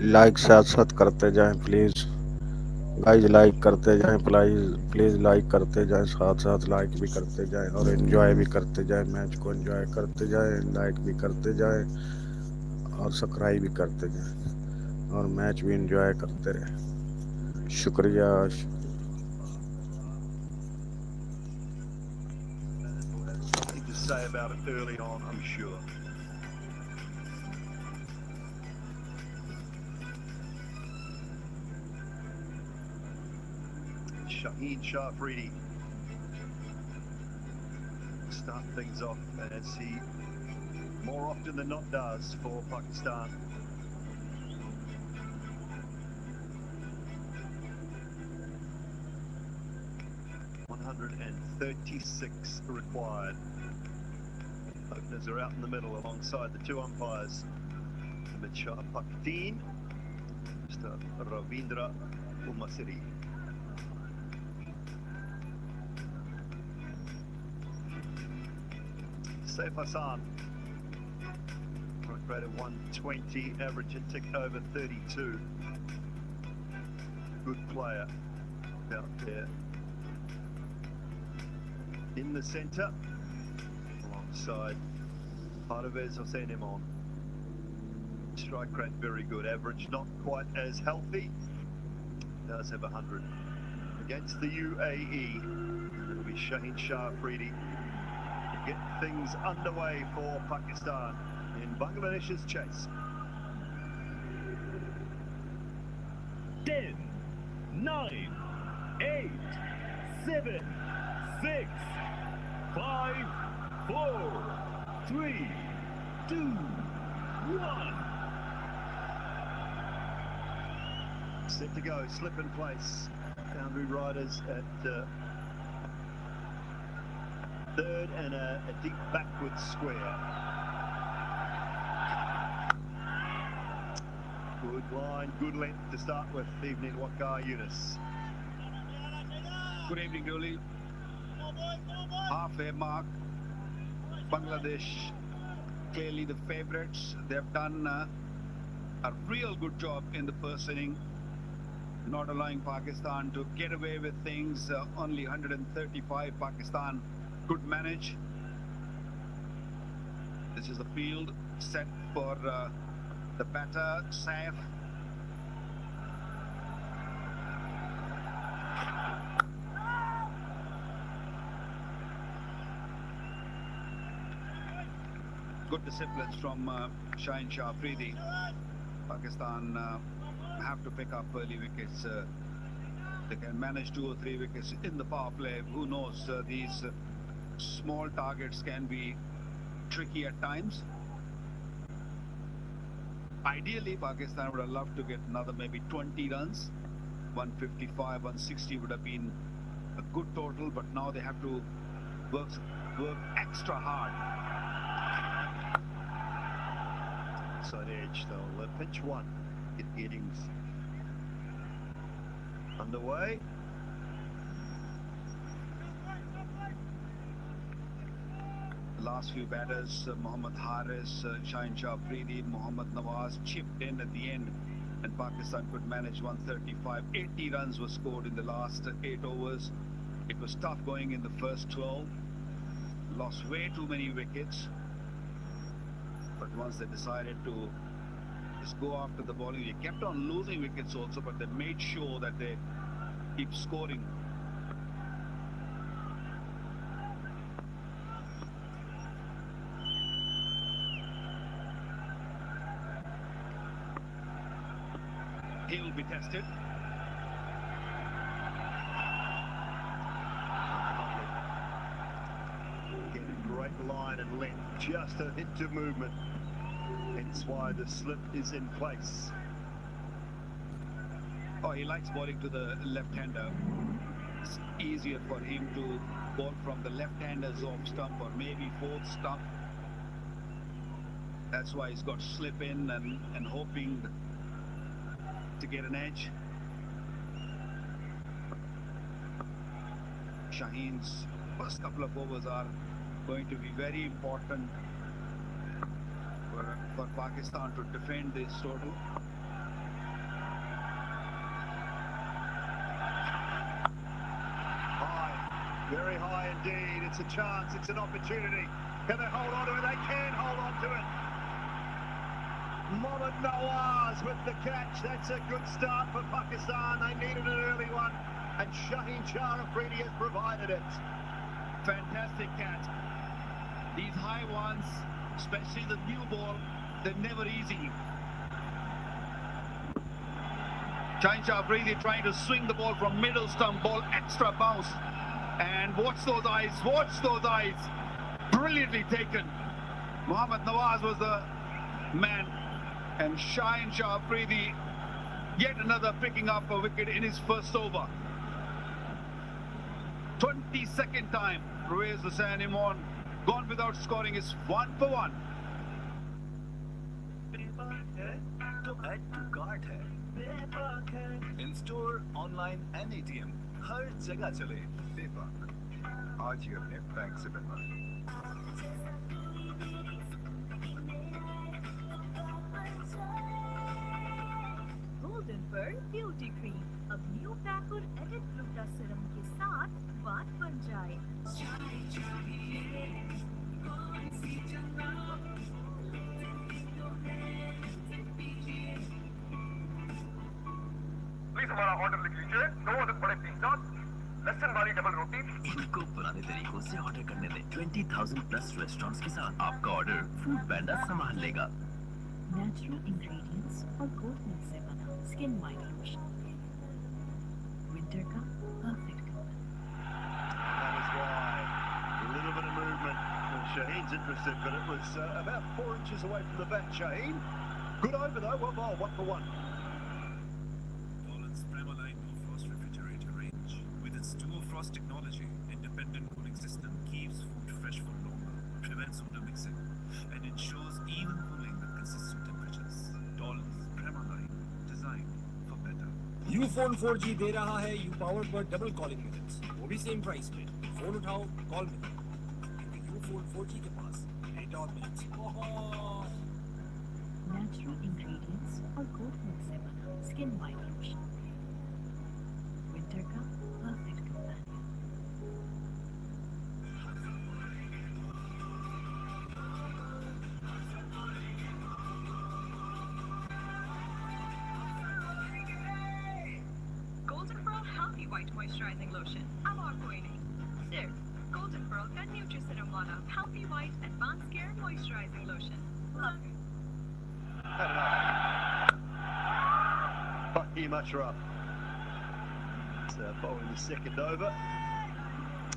Like साथ साथ करते जाएं प्लीज़ गाइज, लाइक करते जाएं प्लीज़ प्लीज़, लाइक करते जाएं, साथ साथ लाइक भी करते जाएं और एंजॉय भी करते जाएं, मैच को एंजॉय करते जाएं, लाइक भी करते जाएं और सब्सक्राइब भी करते जाएं और मैच भी एंजॉय करते रहें। शुक्रिया। Something to say about it early on, I'm sure. Shaheen Shafridi start things off as he more often than not does for Pakistan. .136 required. Openers are out in the middle alongside the two umpires. Hamid Shah Pakhdeen, Mr. Ravindra Umasiri. Saif Hassan, rate of 120, average tick over 32. Good player out there in the centre, alongside Parvez Hossein Imam. Strike rate very good, average not quite as healthy, does have 100. Against the UAE, it'll be Shaheen Shafridi to get things underway for Pakistan in Bangladesh's chase. 10, 9, 8, 7, 6, 5, 4, 3, 2, 1. Set to go, slip in place. Boundary riders at third and a deep backward square. Good line, good length to start with. Evening Waqar Yunus. Good evening, Dooley. Halfway mark. Bangladesh clearly the favourites. They've done a real good job in the first inning, not allowing Pakistan to get away with things. Only 135 Pakistan could manage. This is the field set for the batter, Saif. Good disciplines from Shaheen Shafridi. Pakistan have to pick up early wickets. They can manage 2 or 3 wickets in the power play. Who knows? These small targets can be tricky at times. Ideally, Pakistan would have loved to get another maybe 20 runs. 155, 160 would have been a good total, but now they have to work extra hard. Side edge, they'll pitch one. Get the innings underway. Last few batters, Muhammad Haris, Shaheen Shafridi, Muhammad Nawaz chipped in at the end, and Pakistan could manage 135. 80 runs were scored in the last 8 overs. It was tough going in the first 12. Lost way too many wickets. But once they decided to just go after the bowling, they kept on losing wickets also, but they made sure that they keep scoring. He will be tested. Get a great line and length, just a hint of movement. Hence why the slip is in place. Oh, he likes bowling to the left-hander. It's easier for him to bowl from the left-hander's off stump or maybe fourth stump. That's why he's got slip in and hoping to get an edge. Shaheen's first couple of overs are going to be very important for Pakistan to defend this total. Very high indeed. It's a chance. It's an opportunity. Can they hold on to it? They can hold on to it. Muhammad Nawaz with the catch. That's a good start for Pakistan. They needed an early one, and Shaheen Shah Afridi has provided it. Fantastic catch. These high ones, especially the new ball, they're never easy. Shaheen Shah Afridi trying to swing the ball from middle stump, ball extra bounce. And watch those eyes, watch those eyes. Brilliantly taken. Muhammad Nawaz was the man. And Shaheen Shah Afridi, yet another picking up a wicket in his first over. 22nd time, Ruiz Hussain Imran gone without scoring is 1 for 1. तो add to cart है in store, online and ATM हर जगह चले पेपाक आज ही अपने bank से बनवाएं। Golden pearl beauty cream अब new pack और एडिट ग्लूटा सीरम के साथ बात बन जाए। प्लीज हमारा ऑर्डर लिख लीजिए। 2 अदद बड़े पिज्जा, लहसुन वाली डबल रोटी। इनको पुराने तरीकों से ऑर्डर करने दें। 20,000 प्लस रेस्टोरेंट्स के साथ आपका ऑर्डर फूड पैंडा संभाल लेगा। नेचुरल इंग्रेडिएंट्स और गोट मिल्क से बना स्किन वाइट लोशन, विंटर का perfect colour. That is why a little bit of movement. Well, Shaheen's interested, but it was about 4 inches away from the bat. Shaheen, good over though. Well bowled, 1 for 1. Poland's Premaline no-frost refrigerator range, with its dual-frost technology, independent cooling system keeps food fresh for longer, prevents odor mixing, and ensures even cooling with consistent temperatures. Poland's Premaline, designed for better. Ufone 4G दे रहा है U power पर double calling minutes, वो भी same price पे। Phone उठाओ, call मिले, क्योंकि यूफोन 4G के पास डेटा और मिनट्स बहुत। नेचुरल इंग्रेडिएंट्स और गोट मिल्क से बना स्किन वाइट लोशन, विंटर का perfect companion. Golden Pearl Healthy White Moisturizing Lotion अब और कोई नहीं, सिर्फ Golden Pearl का न्यूट्रिसेरम वाला Healthy White Advanced Care Moisturizing Lotion। Love it. Had enough. Hakeem Ashraf. It's bowling the second over.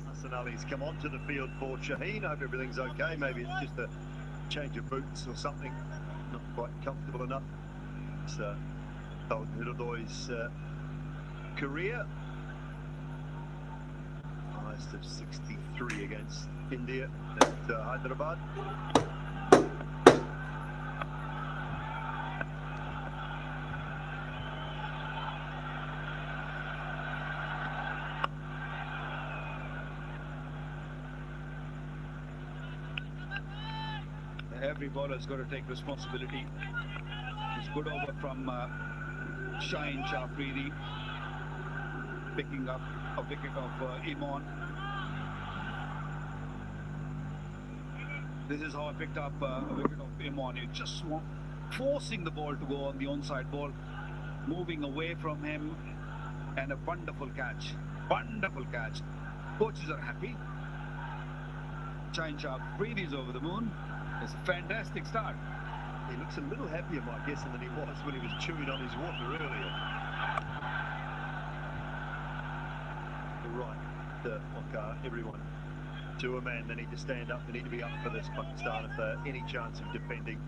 Hassan Ali's come onto the field for Shaheen. Hope everything's okay. Maybe it's just a change of boots or something. Not quite comfortable enough. It's Hirodoi's career. Highest of 63 against India at Hyderabad. Every bowler's got to take responsibility. It's good over from Shaheen Shah Afridi, picking up a wicket of Imran. This is how I picked up a wicket of Imran. You just forcing the ball to go on the onside ball, moving away from him, and a wonderful catch. Wonderful catch. Coaches are happy. Shaheen Shah Afridi is over the moon. It's a fantastic start. He looks a little happier, my guess, than he was when he was chewing on his water earlier. You're right, everyone to a man, they need to stand up, they need to be up for this Pakistan if they're any chance of defending.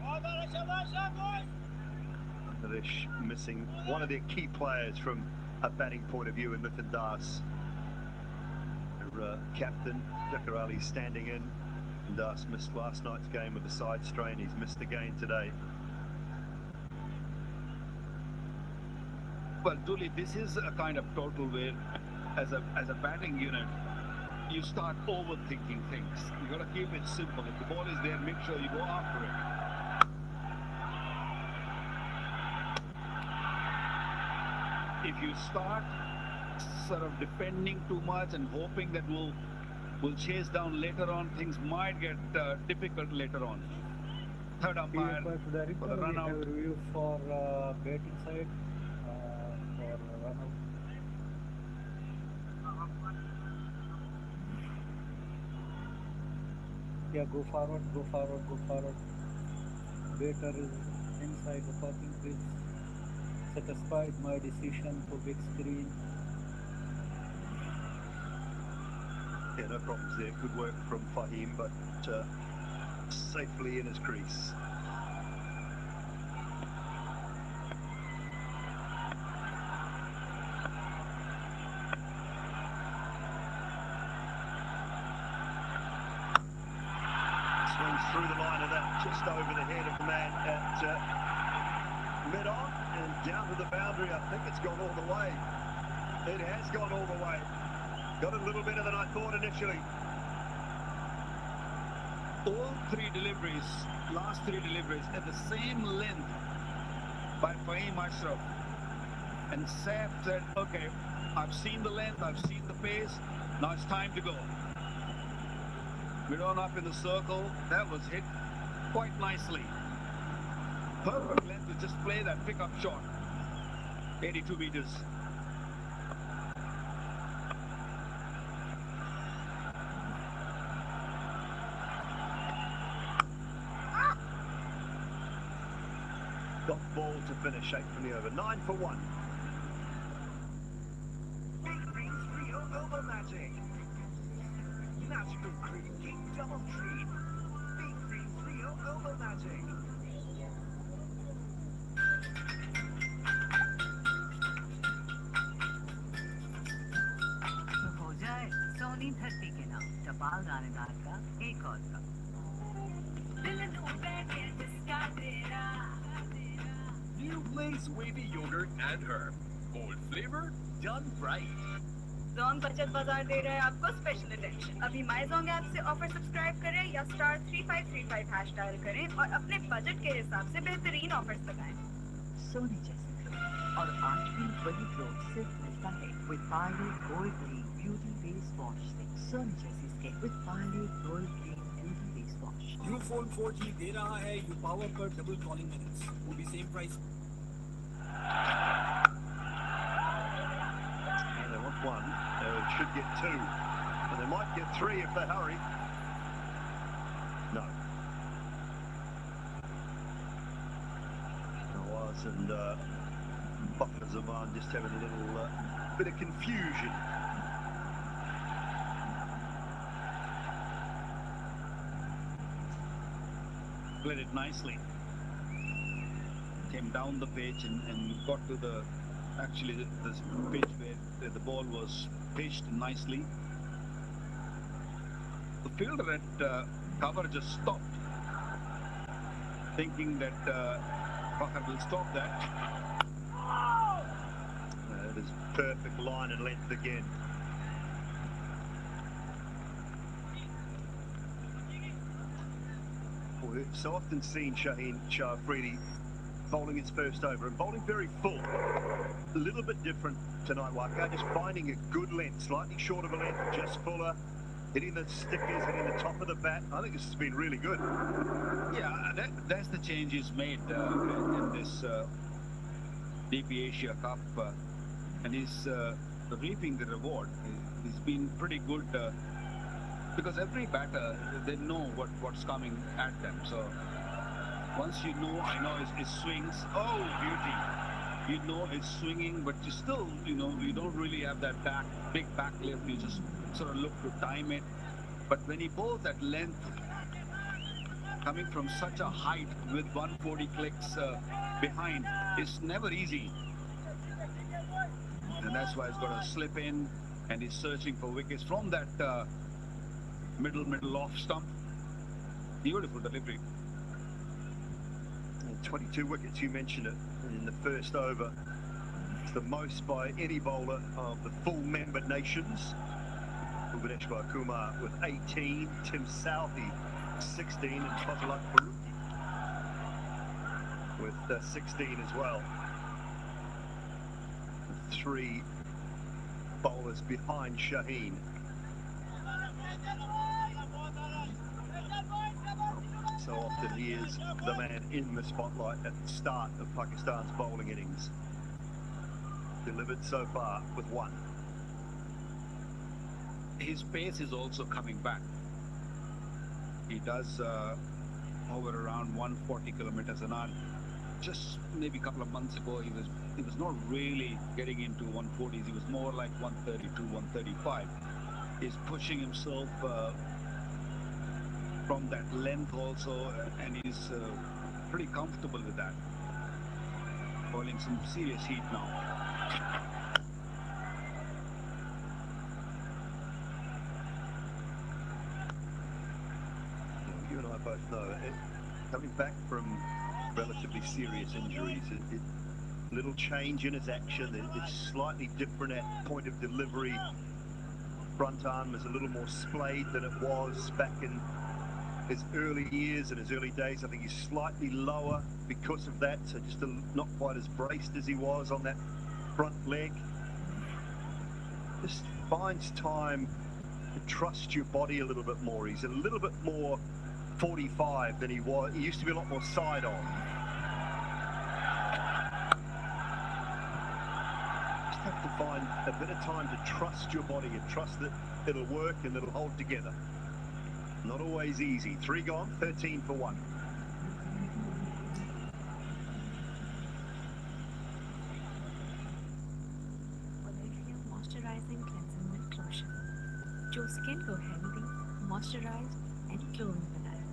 Bangladesh missing one of their key players from a batting point of view in Nitin Das. Their captain, Zakir Ali, standing in. Das missed last night's game with a side strain. He's missed again today. Well, Dooley, this is a kind of total where, as a batting unit, you start overthinking things. You got to keep it simple. If the ball is there, make sure you go after it. If you start sort of defending too much and hoping that we'll will chase down later on. Things might get difficult later on. Third umpire for the run out. Review for batting side for run out. Yeah, go forward, go forward, go forward. Batter is inside the parking crease. Satisfied my decision for big screen. Yeah, no problems there. Good work from Fahim, but safely in his crease. Swings through the line of that, just over the head of the man at mid-on and down to the boundary. I think it's gone all the way. It has gone all the way. Got it a little better than I thought initially. All three deliveries, last three deliveries, at the same length by Fahim Ashraf. And Saif said, okay, I've seen the length, I've seen the pace, now it's time to go. We're on up in the circle. That was hit quite nicely. Perfect length to just play that pickup shot. 82 meters. Got ball to finish, 8 from the over, 9 for 1. Big Green's Rio Over Magic. Natural Green King Double Treat. Big Green's Rio Over Magic. तो हो जाए सोनी 30 के नाम टपाल गानेदार का एक और का New Lay's Wavy Yogurt and Herb. Bold flavor, done right. Jong बचत बाजार दे रहा है आपको स्पेशल अटेंशन। अभी माई जोंग ऐप से ऑफर सब्सक्राइब करें या *3535 हैश डायल करें और अपने बजट के हिसाब से बेहतरीन ऑफर्स लगाएं। सोने जैसे ग्लो और आज भी वही ग्लो सिर्फ मिलता है with Parle gold green beauty face wash से सोने जैसी skin with Parle gold green beauty face wash. You phone 4G दे रहा है यू पावर पर डबल कॉलिंग मिनट्स वो भी same price. And they want 1, they should get 2. And they might get 3 if they hurry. No. Nawaz and Buffer Zaman just having a little bit of confusion. Played it nicely. Came down the pitch and got to the pitch where the ball was pitched nicely. The fielder at cover just stopped, thinking that Bakar will stop that. That is perfect line and length again. We've so often seen Shaheen Shah Afridi bowling his first over and bowling very full. A little bit different tonight, Waka, just finding a good length, slightly short of a length, just fuller, hitting the stickers, hitting the top of the bat. I think this has been really good. Yeah, that's the change he's made in this DP Asia Cup, and he's reaping the reward. He's been pretty good because every batter, they know what's coming at them. So once you know, I know his swings. Oh, beauty! You know it's swinging, but you still, you don't really have that big back lift. You just sort of look to time it. But when he bowls at length, coming from such a height with 140 clicks behind, it's never easy. And that's why he's got to slip in, and he's searching for wickets from that middle off stump. Beautiful delivery. 22 wickets, you mentioned it, in the first over. It's the most by any bowler of the full member nations. Bhuvaneshwar Kumar with 18, Tim Southey 16, and Fazlak Faruqi with 16 as well. 3 bowlers behind Shaheen. So often he is the man in the spotlight at the start of Pakistan's bowling innings. Delivered so far with one. His pace is also coming back. He does hover around 140 kilometers an hour. Just maybe a couple of months ago, he was not really getting into 140s. He was more like 132, 135. He's pushing himself from that length also, and he's pretty comfortable with that. Bowling some serious heat now. You and I both know it, coming back from relatively serious injuries, little change in his action. It's slightly different at point of delivery. Front arm is a little more splayed than it was back in his early years and his early days. I think he's slightly lower because of that, so just not quite as braced as he was on that front leg. Just finds time to trust your body a little bit more. He's a little bit more 45 than he was. He used to be a lot more side on. Just have to find a bit of time to trust your body and trust that it'll work and it'll hold together. Not always easy. 3 gone, 13 for 1. Olivia Moisturizing Cleansing Milk Lotion, जो skin को healthy, moisturise and glowing बनाए।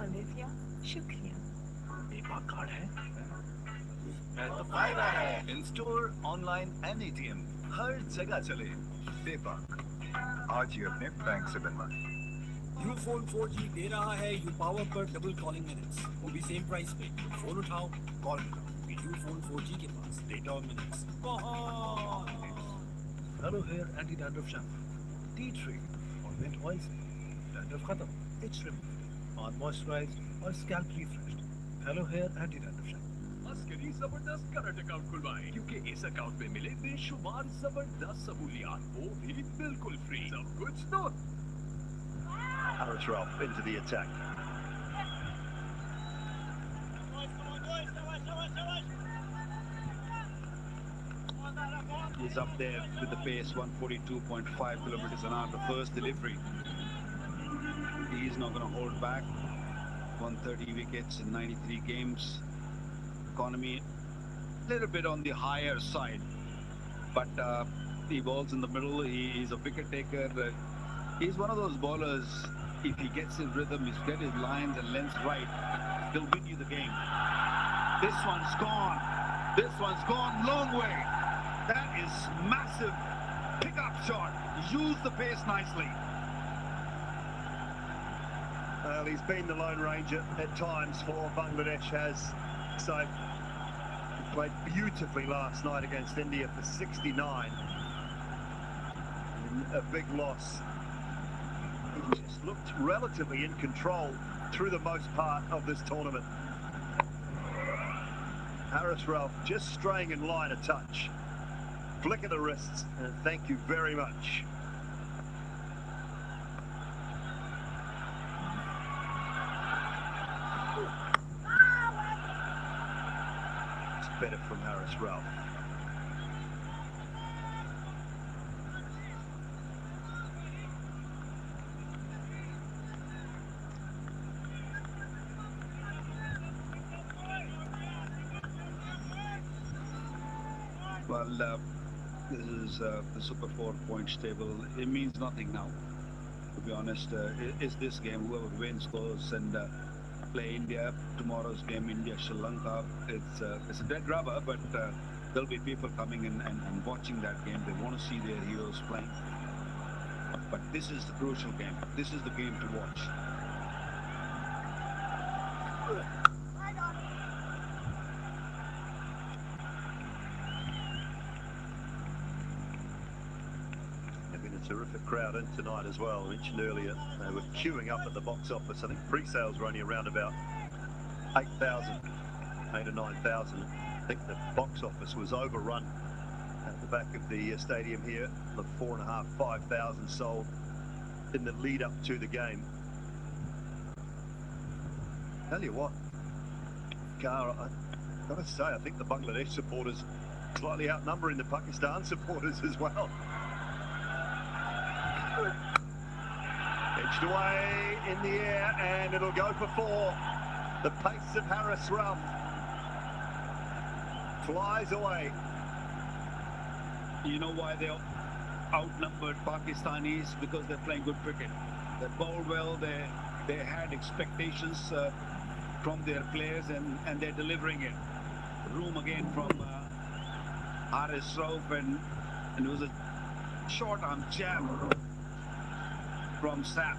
Olivia, शुक्रिया। पेपा card है? तो फायदा है। In store, online and ATM, हर जगह चले। पेपा। आज ही अपने बैंक से बनवाएं। यूफोन 4G दे रहा है यू पावर पर डबल कॉलिंग मिनट्स, वो भी सेम प्राइस पे। फोन उठाओ, कॉल मिलो। यूफोन 4G के पास डेटा और मिनट्स बहुत। Hello hair anti dandruff shampoo, tea tree और मिंट ऑयल से डैंड्रफ खत्म, इट्स रिमूव्ड, ऑन मॉइस्चराइज्ड और scalp refreshed. Hello hair anti dandruff shampoo. Askari जबरदस्त करंट अकाउंट खुलवाएं, क्योंकि इस अकाउंट में मिले बेशुमार जबरदस्त सहूलियात, वो भी बिल्कुल फ्री। सब कुछ तो Harris Ralph into the attack. He's up there with the pace, 142.5 kilometers an hour, the first delivery. He's not going to hold back. 130 wickets in 93 games. Economy a little bit on the higher side, but he bowls in the middle. He's a wicket taker. He's one of those bowlers, if he gets his rhythm, he's got his lines and lengths right, he'll win you the game. This one's gone. This one's gone long way. That is massive pickup shot. Use the pace nicely. Well, he's been the Lone Ranger at times for Bangladesh, has. So he played beautifully last night against India for 69. A big loss. He just looked relatively in control through the most part of this tournament. Harris Ralph just straying in line a touch. Flick of the wrists, and thank you very much. It's better from Harris Ralph. Well, this is the Super 4 points table. It means nothing now, to be honest. It's this game. Whoever wins goes and play India. Tomorrow's game, India-Sri Lanka. It's a dead rubber, but there'll be people coming in and watching that game. They want to see their heroes playing. But this is the crucial game. This is the game to watch. Terrific crowd in tonight as well. I mentioned earlier they were queuing up at the box office. I think pre-sales were only around about 8,000, 8 or 9,000. I think the box office was overrun at the back of the stadium here. The 4,500, 5,000 sold in the lead up to the game. Tell you what, Gar, I've got to say, I think the Bangladesh supporters slightly outnumbering the Pakistan supporters as well. Edged away in the air, and it'll go for 4. The pace of Harris Ruff flies away. You know why they're outnumbered Pakistanis? Because they're playing good cricket. They bowled well. They had expectations from their players, and they're delivering it. Room again from Haris Rauf, and it was a short arm jab from Saf.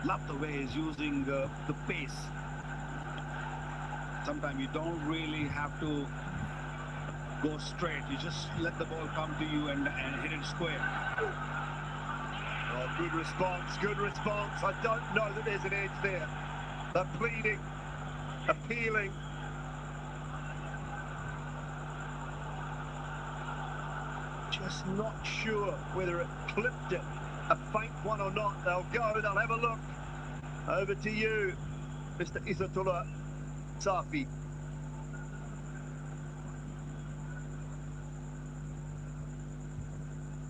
Love the way he's using the pace. Sometimes you don't really have to go straight. You just let the ball come to you and hit it square. Oh, good response, good response. I don't know that there's an edge there. They're pleading, appealing. Just not sure whether it clipped it, a faint one or not. They'll go, they'll have a look. Over to you, Mr. Izzatullah Safi.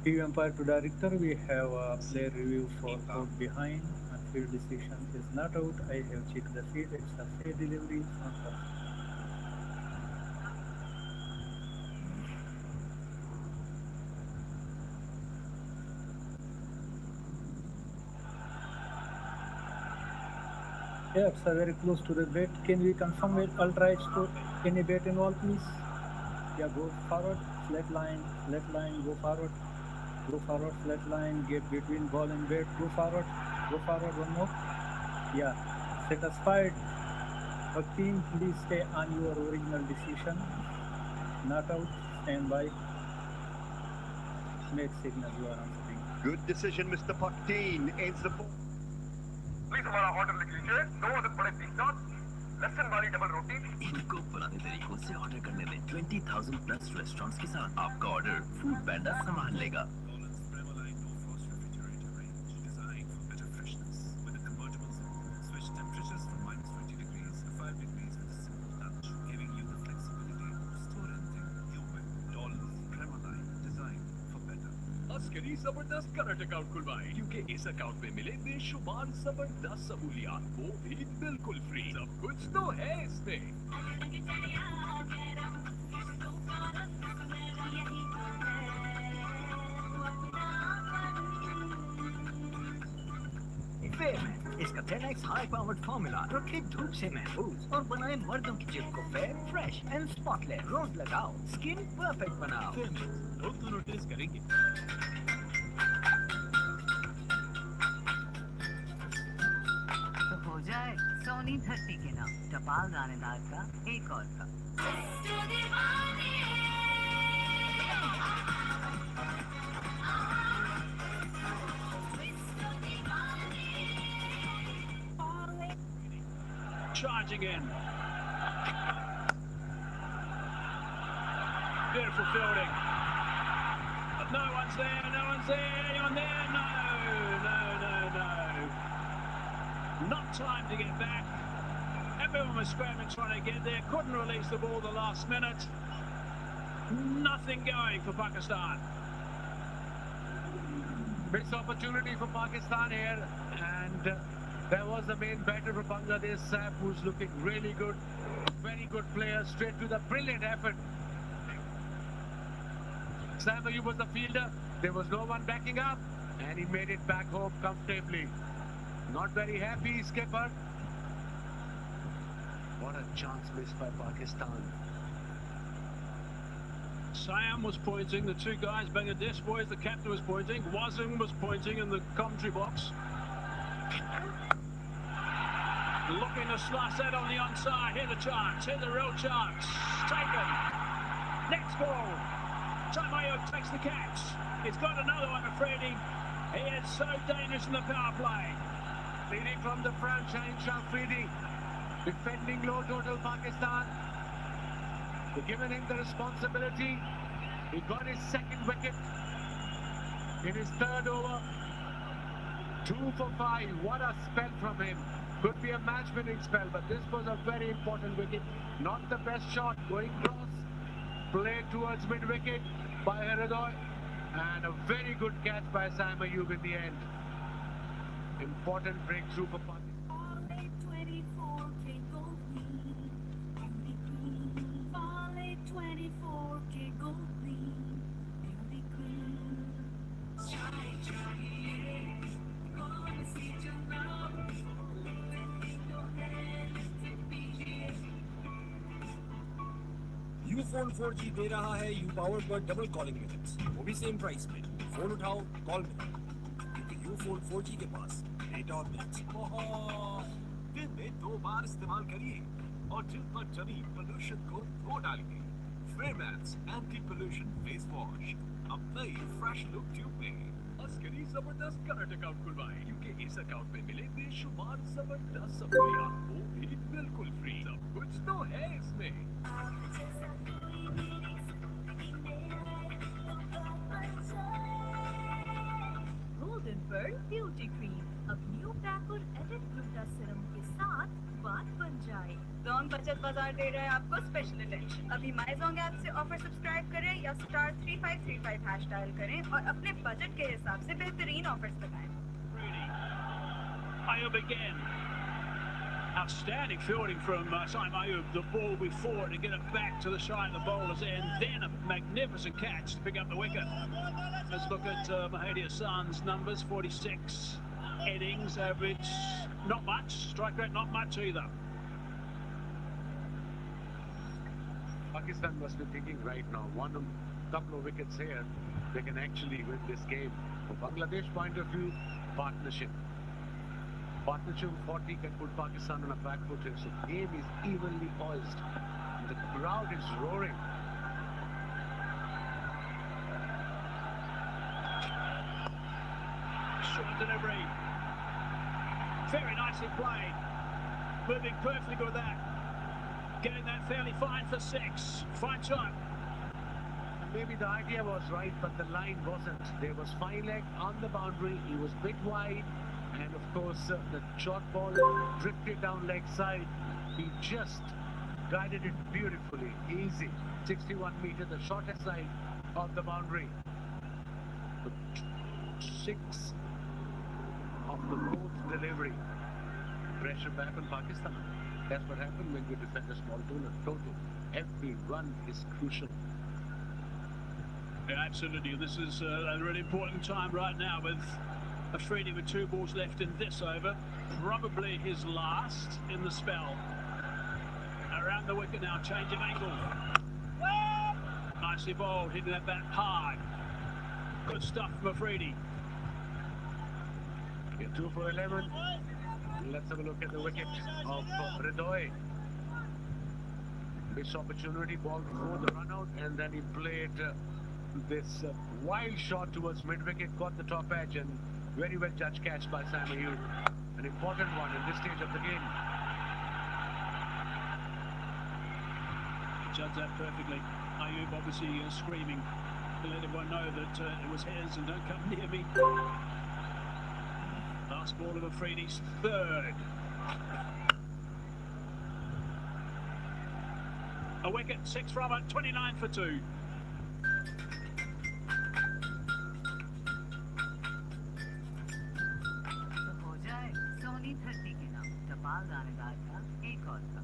TV umpire to director, we have a player review for out behind and field decision is not out. I have checked the field, it's a fair delivery from first. Yeah, it's very close to the bat. Can we confirm it? Ultra H to any bat involved, please? Yeah, go forward, flat line, go forward. Go forward, flat line, get between ball and bat, go forward, one more. Yeah, satisfied. A team, please stay on your original decision. Not out, stand by. Make signal, you are answering. Good decision, Mr. Pakteen. Ends the ball. Please हमारा order लिख लीजिए 2 बड़े pizza लहसुन वाली double रोटी इनको पुराने तरीकों से ऑर्डर करने दें 20,000 प्लस रेस्टोरेंट्स के साथ आपका ऑर्डर फूड पैंडा संभाल लेगा Holland's Premierline no-frost refrigerator range, designed for better freshness. With a convertible zone, switch temperatures from -20 degrees to 5 degrees with a simple touch, giving you the flexibility to store anything you will. Holland's Premierline, designed for better. Askari जबरदस्त current account खुलवाएं क्योंकि इस account में मिले बेशुमार जबरदस्त सहूलियात वो भी बिल्कुल फ्री सब कुछ तो है इसमें इसका 10x हाई पावर्ड फार्मूला रखे धूप से महफूज और बनाए मर्दों की जिल्द को फेयर फ्रेश एंड स्पॉटलेस रोज लगाओ स्किन परफेक्ट बनाओ लोग तो नोटिस करेंगे तो हो जाए सोनी धरती के नाम टपाल दानेदार का एक और cup Charging in. Beautiful fielding. But no one's there, anyone there? No. Not time to get back. Everyone was scrambling trying to get there, couldn't release the ball the last minute. Nothing going for Pakistan. Missed opportunity for Pakistan here, and there was the main batter for Bangladesh, Saf, who's looking really good. Very good player, straight to the brilliant effort. Sam Ayub was the fielder. There was no one backing up, and he made it back home comfortably. Not very happy, skipper. What a chance missed by Pakistan. Sam was pointing, the two guys, Bangladesh boys, the captain was pointing, Wazim was pointing in the commentary box. Looking to slice that on the onside, here's a chance, here's a real chance. Taken. Next ball. Tamayo takes the catch. He's got another one, McFreddy. He is so dangerous in the power play. Leading from the front, Shaheen Shafridi. Defending low total Pakistan. They've given him the responsibility. He got his second wicket. in his third over. 2 for 5. What a spell from him. Could be a match-winning spell, but this was a very important wicket. Not the best shot. Going cross. Played towards mid-wicket by Hridoy. And a very good catch by Sam Ayub in the end. Important breakthrough for Pakistan. Ufone 4G दे रहा है U power पर double calling minutes, वो भी same price में। Phone उठाओ, call मिलो, क्योंकि यूफोन 4G के पास डेटा और मिनट्स बहुत। दिन में 2 बार इस्तेमाल करिए और जिन पर जमी पोल्यूशन को धो डालिए। फेयरमैक्स एंटी पोल्यूशन फेस वॉश अब नई फ्रेश लुक ट्यूब में। अस्करी जबरदस्त करंट अकाउंट खुलवाएं, क्योंकि इस अकाउंट में मिले बेशुमार जबरदस्त सहूलियात, वो भी बिल्कुल फ्री। सब कुछ तो है इसमें। गोल्डन पर्ल ब्यूटी क्रीम अब न्यू पैक और एडिट ग्लूटा सीरम के साथ बात बन जाए। जोंग बचत बाजार दे रहा है आपको स्पेशल अटेंशन। अभी माय जोंग ऐप से ऑफर सब्सक्राइब करें या *3535 हैश डायल करें और अपने बजट के हिसाब से बेहतरीन ऑफर्स बताएं। Ayub again. Outstanding fielding from Sam Ayub. The ball before to get it back to the side of the bowlers, and then a magnificent catch to pick up the wicket. Let's look at Mahathir Hassan's numbers. 46 innings, average not much, strike rate not much either. Pakistan must be thinking right now, one couple of wickets here, they can actually win this game. From Bangladesh point of view, partnership of 40 can put Pakistan on a back foot here. So the game is evenly poised. The crowd is roaring. Short delivery. Very nicely played. Moving perfectly with that. Getting that fairly fine for 6. Fine shot. And maybe the idea was right, but the line wasn't. There was fine leg on the boundary. He was a bit wide. And of course, the short ball drifted down leg side. He just guided it beautifully, easy. 61 meter, the shortest side of the boundary. 6 of the fourth delivery. Pressure back on Pakistan. That's what happened when you defend a small total. Every run is crucial. Yeah, absolutely. This is a really important time right now with Afridi with 2 balls left in this over. Probably his last in the spell. Around the wicket now, change of angle. Nicely bowled, hitting that bat hard. Good stuff from Afridi. Yeah, 2 for 11. Let's have a look at the wicket of Hridoy. Missed opportunity, ball before the run out, and then he played this wild shot towards mid-wicket, got the top edge, and very well judged catch by Sam Ayub. An important one in this stage of the game. Judged that perfectly. Ayub obviously screaming to let everyone know that it was his and don't come near me. Last ball of Afridi's third. A wicket, 6 from it, 29 for 2. धरती के नाम टपाल दानेदार का एक और था।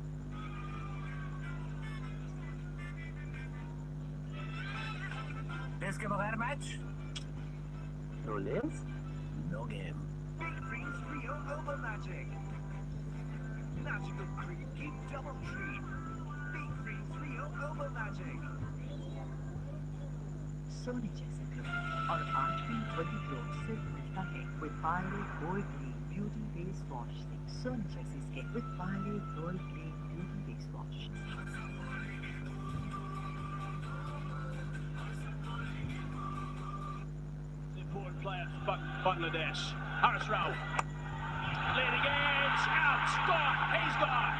Test के बगैर match No lives? No game. Big Green's Rio Over Magic. Magical Green की double treat. Big Green's Rio Over Magic. सोने जैसे ग्लो और 8वीं 20 ग्लो सिर्फ मिलता है with Pilot Gold Green Beauty Face Wash से। सोने जैसी skin with Pilot Gold Green Beauty Face Wash। Important player for Bangladesh. Haris Rao. Leading edge, out, gone, he's gone.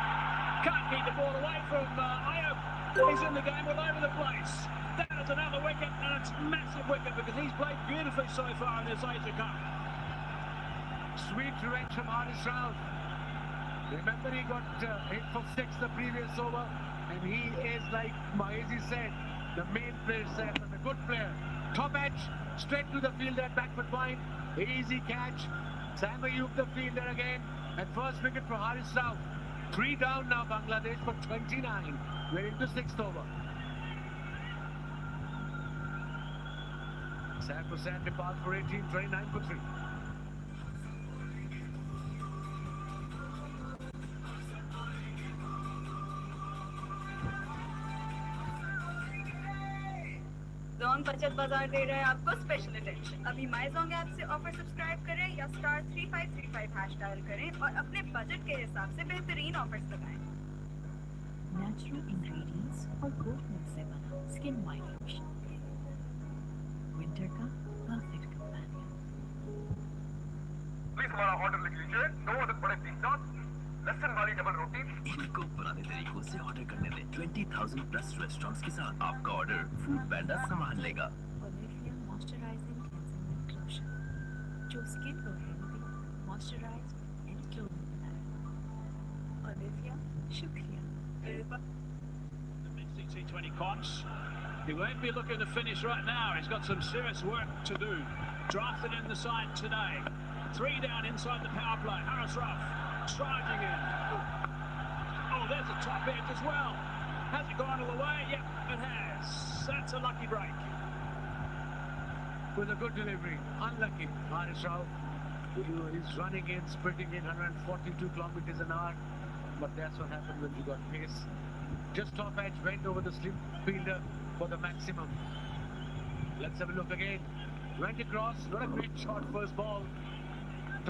Can't keep the ball away from Ayub. He's in the game all over the place. That is another wicket, and it's a massive wicket because he's played beautifully so far in this Asia Cup. Sweet revenge from Haris Rauf. Remember, he got hit for 6 the previous over, and he is, like Mahezi said, the main player there and a good player. Top edge, straight to the fielder, backward point, easy catch. Sam Ayub the fielder again, and first wicket for Haris Rauf. 3 down now, Bangladesh for 29. We're into 6th over. Sad for sad, Nepal for 18, 29 for 3. Jong बचत बाजार दे रहा है आपको special attention. अभी माई Jong app से offer subscribe करें या *3535 hash dial करें और अपने बजट के हिसाब से बेहतरीन ऑफर्स लगाएं। नेचुरल इंग्रेडिएंट्स और गोट मिल्क से बना स्किन वाइट लोशन, विंटर का परफेक्ट कंपेनियन। प्लीज हमारा ऑर्डर लिख लीजिए। 2 अदद बड़े पिज्जा, लहसुन वाली डबल रोटी। इनको पुराने तरीकों से ऑर्डर करने दें। 20,000 प्लस रेस्टोरेंट्स के साथ आपका ऑर्डर फूड पैंडा संभाल लेगा। Olivia moisturising cleansing milk lotion, जो स्किन को हेल्दी, मॉइस्चराइज्ड एंड ग्लोइंग बनाए। ओलिविया, शुक्रिया। The Messi T20 Conch. He won't be looking to finish right now. He's got some serious work to do. Drafted in the side today. 3 down inside the power play. Haris Rauf charging in. Oh, there's a top edge as well. Has it gone all the way? Yep, it has. That's a lucky break. With a good delivery. Unlucky, Haris Rauf. He's running in, sprinting in 142 kilometers an hour. But that's what happened when he got pace. Just top edge, went over the slip fielder for the maximum. Let's have a look again. Went across, not a great shot, first ball.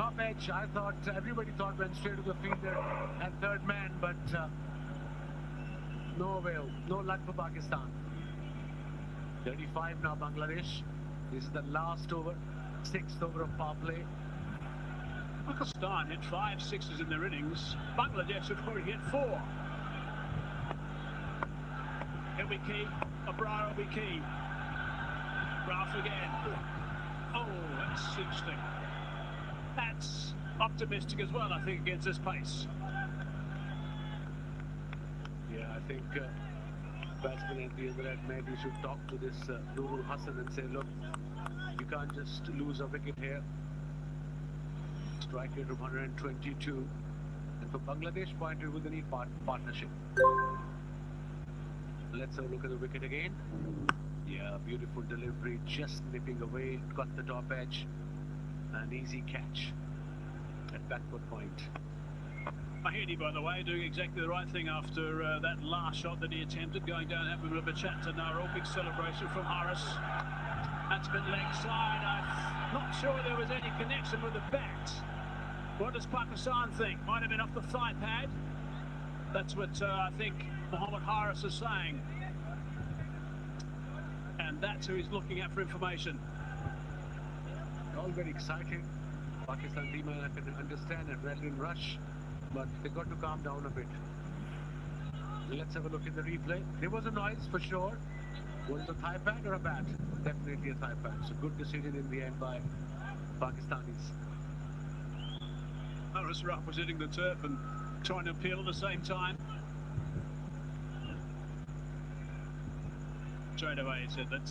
Top edge, I thought, everybody thought went straight to the fielder and third man, but no avail, no luck for Pakistan. 35 now, Bangladesh. This is the last over, 6th over of power play. Pakistan hit 5 sixes in their innings. Bangladesh have already hit 4. It'll be key. Abrar will be key. Rauf again. Oh, that's interesting. That's optimistic as well, I think, against this pace. Yeah, I think batsman at the other end maybe should talk to this Nurul Hassan and say, look, you can't just lose a wicket here. Strike rate of 122. And for Bangladesh point of view, they need partnership. Let's have a look at the wicket again. Yeah, beautiful delivery, just nipping away, got the top edge. An easy catch at backward point. Mahedi, by the way, doing exactly the right thing after that last shot that he attempted, going down, having a bit of a chat to Narol. Big celebration from Haris. That's been leg side. I'm not sure there was any connection with the bat. What does Pakistan think? Might have been off the thigh pad. That's what I think Muhammad Haris is saying. And that's who he's looking at for information. All very exciting. Pakistan team, I can understand, adrenaline rush, but they got to calm down a bit. Let's have a look in the replay. There was a noise for sure. Was it a thigh pad or a bat? Definitely a thigh pad. So good decision in the end by Pakistanis. Haris Rauf was hitting the turf and trying to appeal at the same time. Straight away he said that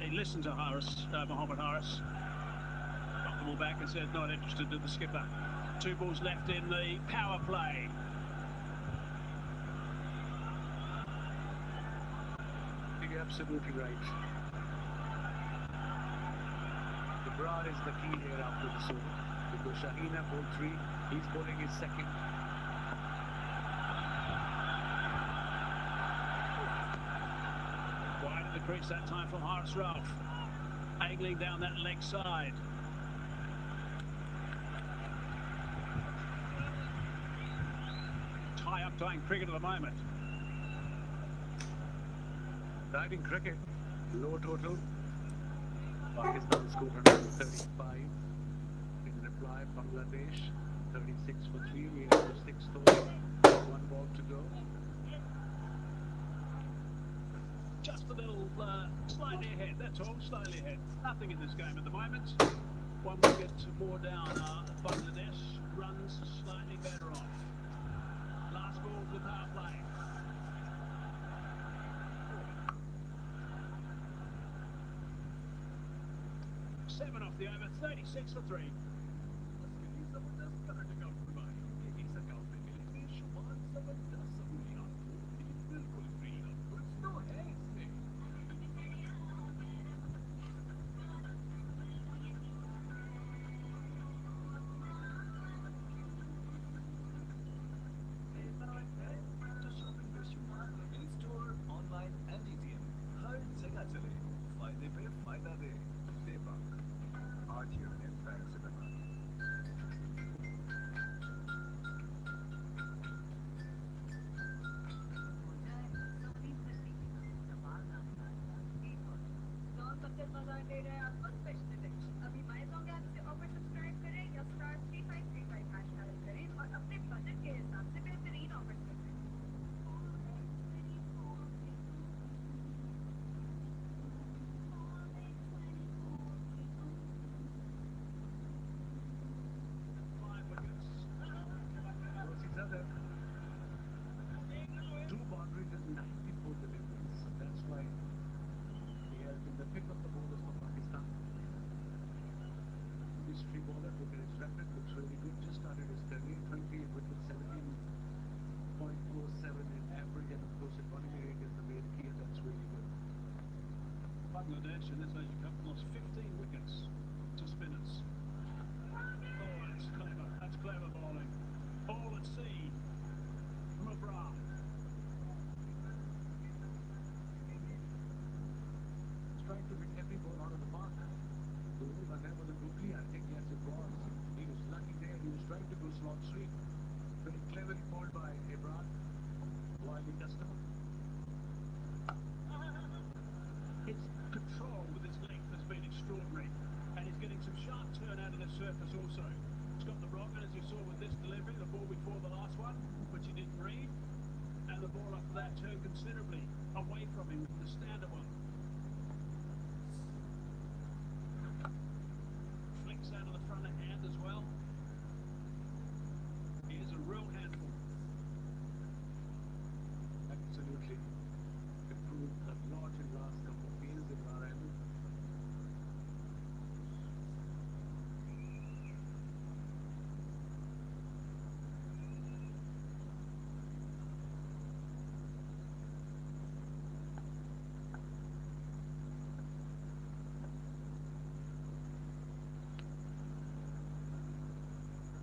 he listened to Haris, Muhammad Haris. Back and said not interested to the skipper. 2 balls left in the power play. You're absolutely right. Abrar is the key here after this over. Because Shahina bowled 3, he's bowling his second. Wide of the crease that time from Haris Rauf. Angling down that leg side. High up playing cricket at the moment. Diving cricket, low total. Pakistan scored 135. In reply, Bangladesh 36 for 3. We have 6th over. 1 ball to go. Just a little slightly ahead, that's all, slightly ahead. Nothing in this game at the moment. One wicket more down, Bangladesh runs slightly better off. Last ball with power play. Seven off the over, 36 for 3. Two boundaries and 94 deliveries. So that's why he has been the pick of the bowlers for Pakistan. This free bowler, look at his record, looks really good. Just started his career, 28 wickets, 17.47 in average, and of course in bowling rate is the main key, and that's really good. Bangladesh in this Asia Cup lost 15 wickets to spinners. Oh, that's clever. That's clever bowling. All at sea from Abrar. Trying to hit every ball out of the park. The rule was never the googly, I think yes it was. He was lucky there, he was trying to go slot sweep. Very cleverly bowled by Ebrar, wily customer. His control with his length has been extraordinary, and he's getting some sharp turn out of the surface also. He's got the rocket, as you saw with this delivery, the ball before the last one, which he didn't read, and the ball after that turned considerably away from him, the standard one. Flicks out of the front of hand as well. He is a real handful. Absolutely. Improved a lot in the last couple of years in our end.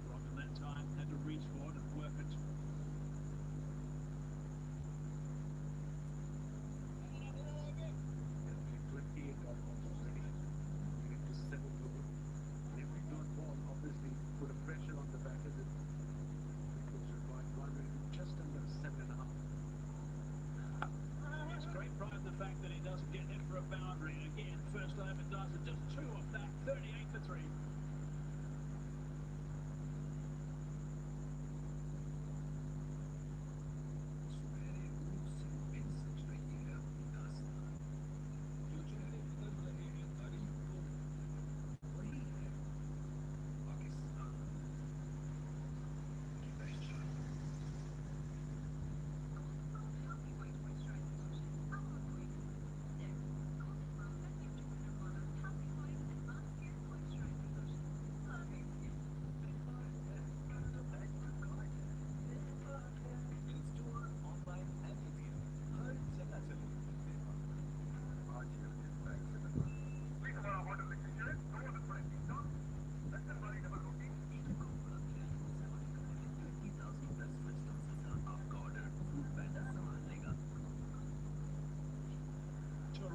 Rock in that time had to reach forward and work it. Definitely 28 dot balls already. Getting to 7th over. And every dot ball obviously put a pressure on the batters. It was required run rate just under 7.5. It's great pride in the fact that he doesn't get hit for a boundary. And again, first over does it. Just 2 off that, 38 for 3.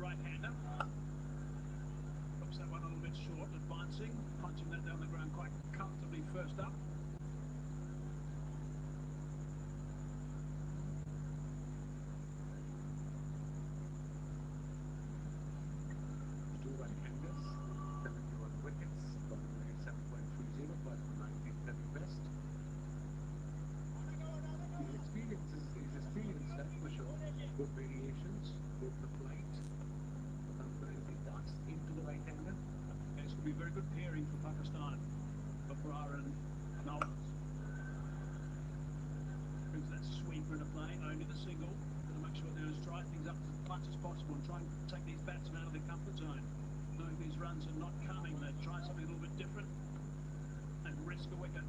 Right-hander. Looks that one a little bit short, advancing, punching that down the ground quite comfortably first up. Two right-handers, 71 wickets, bottom rate 7.30, but 19th very best. His experience, that's for sure. Good variations, both the flight coming for Pakistan. Bakrar and Nawaz. Brings that sweeper into play, only the single. Going to make sure they just try things up as much as possible and try and take these batsmen out of their comfort zone. Knowing these runs are not coming, they try something a little bit different and risk a wicket.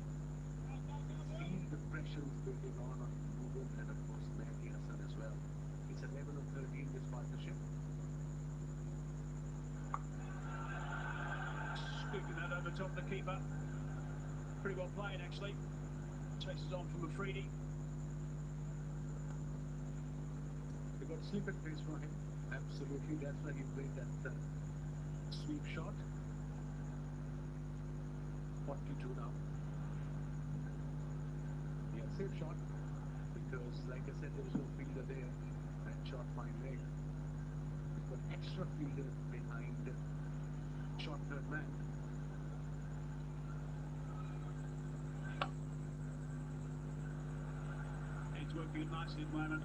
Feel the pressure is building on Muhammad and of course Mehdi Hasan as well. It's 11 of 13 this partnership. Scooping that over top the keeper. Pretty well played actually. Chases on from Afridi. They got slip and pace for him. Absolutely, that's why he played that sweep shot. 42 now. Yeah, safe shot. Because like I said, there was no fielder there. And shot fine leg. He's got extra fielder behind shot third man. It's working nicely at the moment.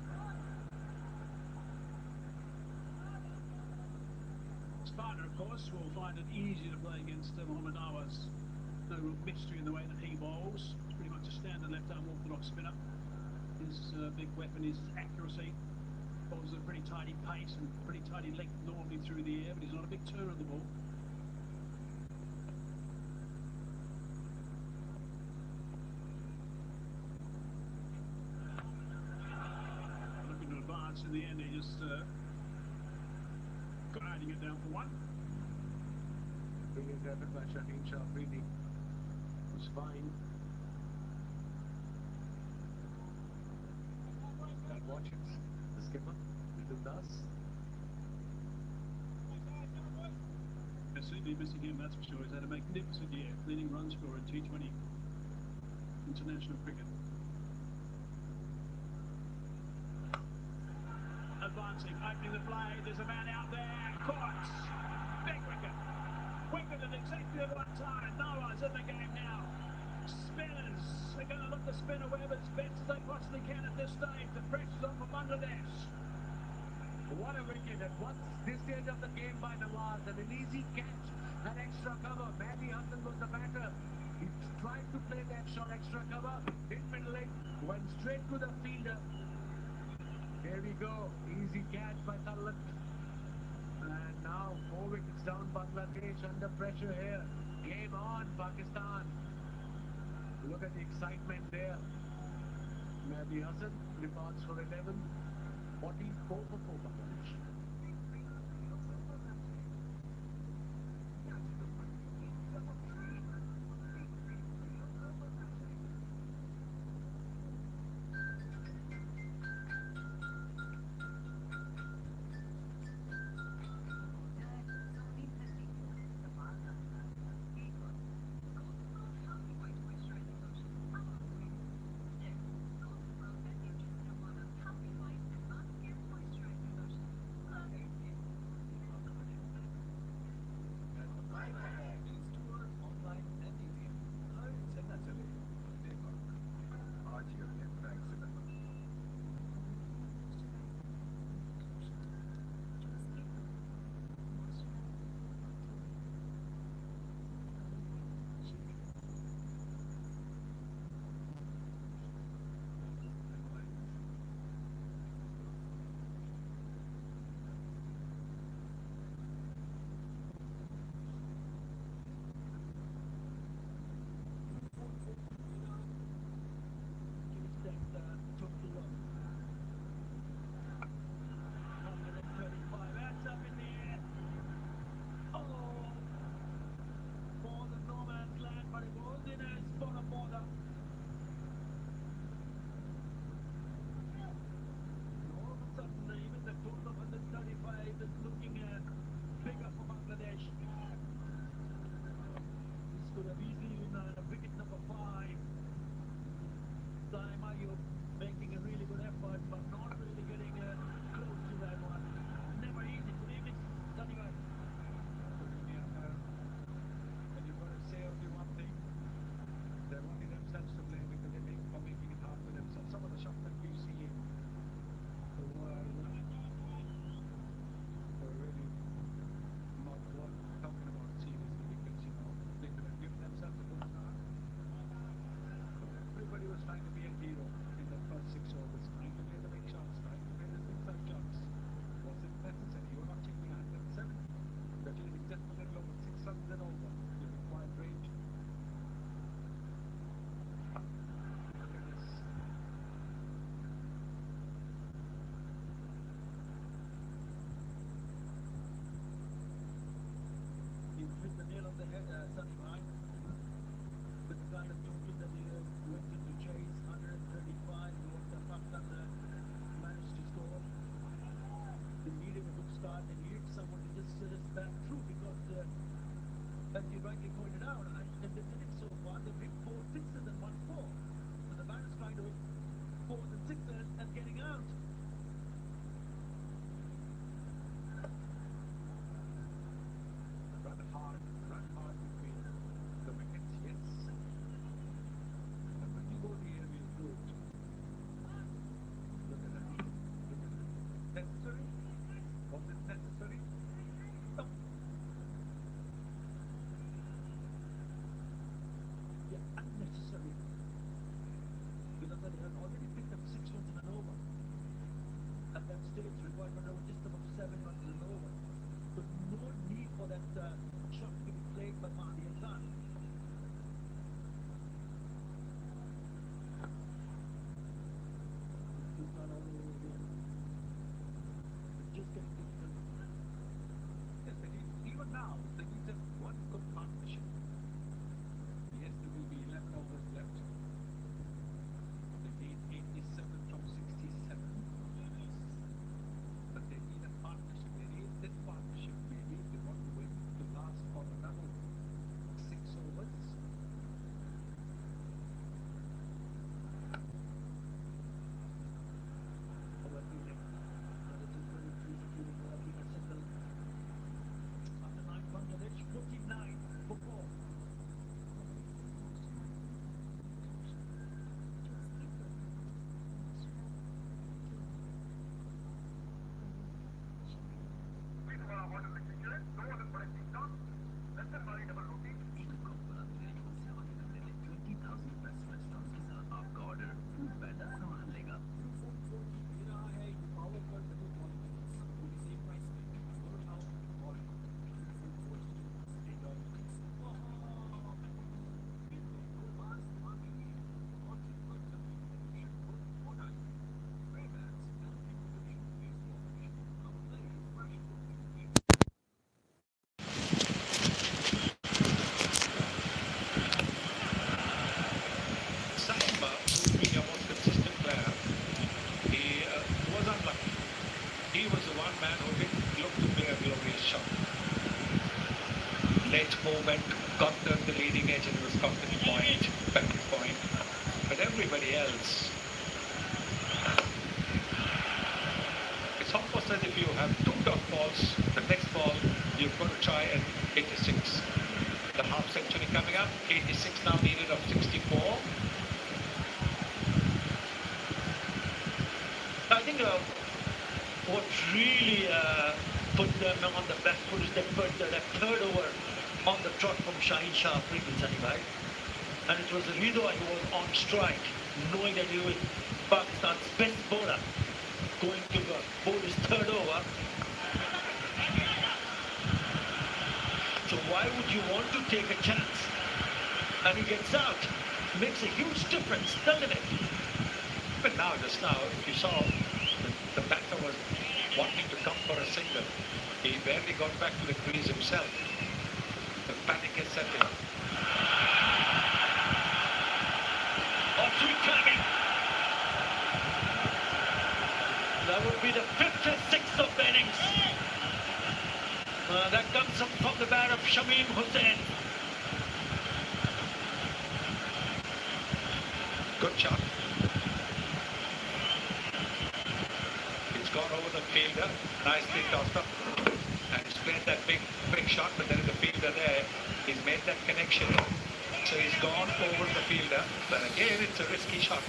His partner, of course, will find it easy to play against Muhammad Nawaz. No real mystery in the way that he bowls. It's pretty much a standard left-arm orthodox spinner. His big weapon is accuracy. Bowls at a pretty tidy pace and pretty tidy length normally through the air, but he's not a big turner of the ball. Looking to advance in the end, he just guiding it down for one. Brilliant effort by Shaheen Shah Afridi. Was fine. And watch it. The skipper, Little Das. They're certainly missing him, that's for sure. He's had a magnificent year, leading run scorer in T20 international cricket. Advancing, opening the play, there's a man out there, caught! Big wicket! Wicket at exactly the right time. Nawaz in the game now. Spinners are going to look to spin a web as best as they possibly can at this stage. The pressure's on for Bangladesh. What a wicket at this stage of the game by Nawaz, and an easy catch, an extra cover. Mehdi Hasan was the batter. He tried to play that shot, extra cover, in middling, went straight to the fielder. There we go, easy catch by Tallat. And now 4 wickets down, Bangladesh under pressure here. Game on, Pakistan. Look at the excitement there. Mehdi Hasan departs for 11. 44 for Bangladesh. trying to be a hero in the first 6 overs, trying to play the big shots, trying to play the inside shots. Was it necessary? You're not taking 107. The team is just a little over 6 runs and over. You require range. Look at this. You hit the nail on the head, Sunny, right? With the kind of total that he went into chase, 135, what the Pakistan managed to score. They needed a good start, they needed someone to just back through because, as you rightly pointed out, and they did it so far, they've hit 4 sixes and 1 4. So the batters trying to hit 4s and 6s and getting out. Run hard between the wickets, yes. And when you go to the area, you do it. Look at that. Look at that. Necessary? Was it necessary? No. Yeah, unnecessary. Because they had already picked up 6 runs in an over. At that stage, required for just about 7 runs in an over. So no need for that shot to be played by Mahdi Hassan. It's not all over again. It's just getting difficult. Yes, they need, even now, they need just one good partnership. Yes, there will be 11 overs left. They need 87 from 67. But they need a partnership. They need this partnership. Maybe if they want to win to last for another 6 overs. After 9 Bangladesh, 49 for 4. Please हमारा order लिख लीजिए 2 over बड़े 3 shot lesson वाली double रोटी एक cup बड़ा तरीकों से order करने में 20,000 प्लस रेस्टोरेंट्स के साथ आपका ऑर्डर फूड पैंडा संभाल लेगा। Samba, who's been your most consistent player, he was unlucky. He was the one man who didn't look to play a glorious shot. Late movement, got to the leading edge and it was company point, batting point. But everybody else, it's almost as if you have 2 dot balls, the next ball you've got to try and hit a 6. The half century coming up, 86 now needed of 64. I think what really put them on the back foot is that third over on the trot from Shaheen Shah Afridi, right? And it was Ridwan who was on strike, knowing that he was Pakistan's best bowler, going to bowl his third over. So why would you want to take a chance? And he gets out. Makes a huge difference, doesn't it? But now, just now, if you saw the batter was wanting to come for a single. He barely got back to the crease himself. The panic has set in. Oh, sweet timing! That would be the 5th or 6th of the innings. That comes up from the bat of Shamim Hussain. Good shot. It's gone over the fielder. Nicely tossed up. And he's played that big shot, but there is a fielder there. He's made that connection. So he's gone over the fielder. But again, it's a risky shot.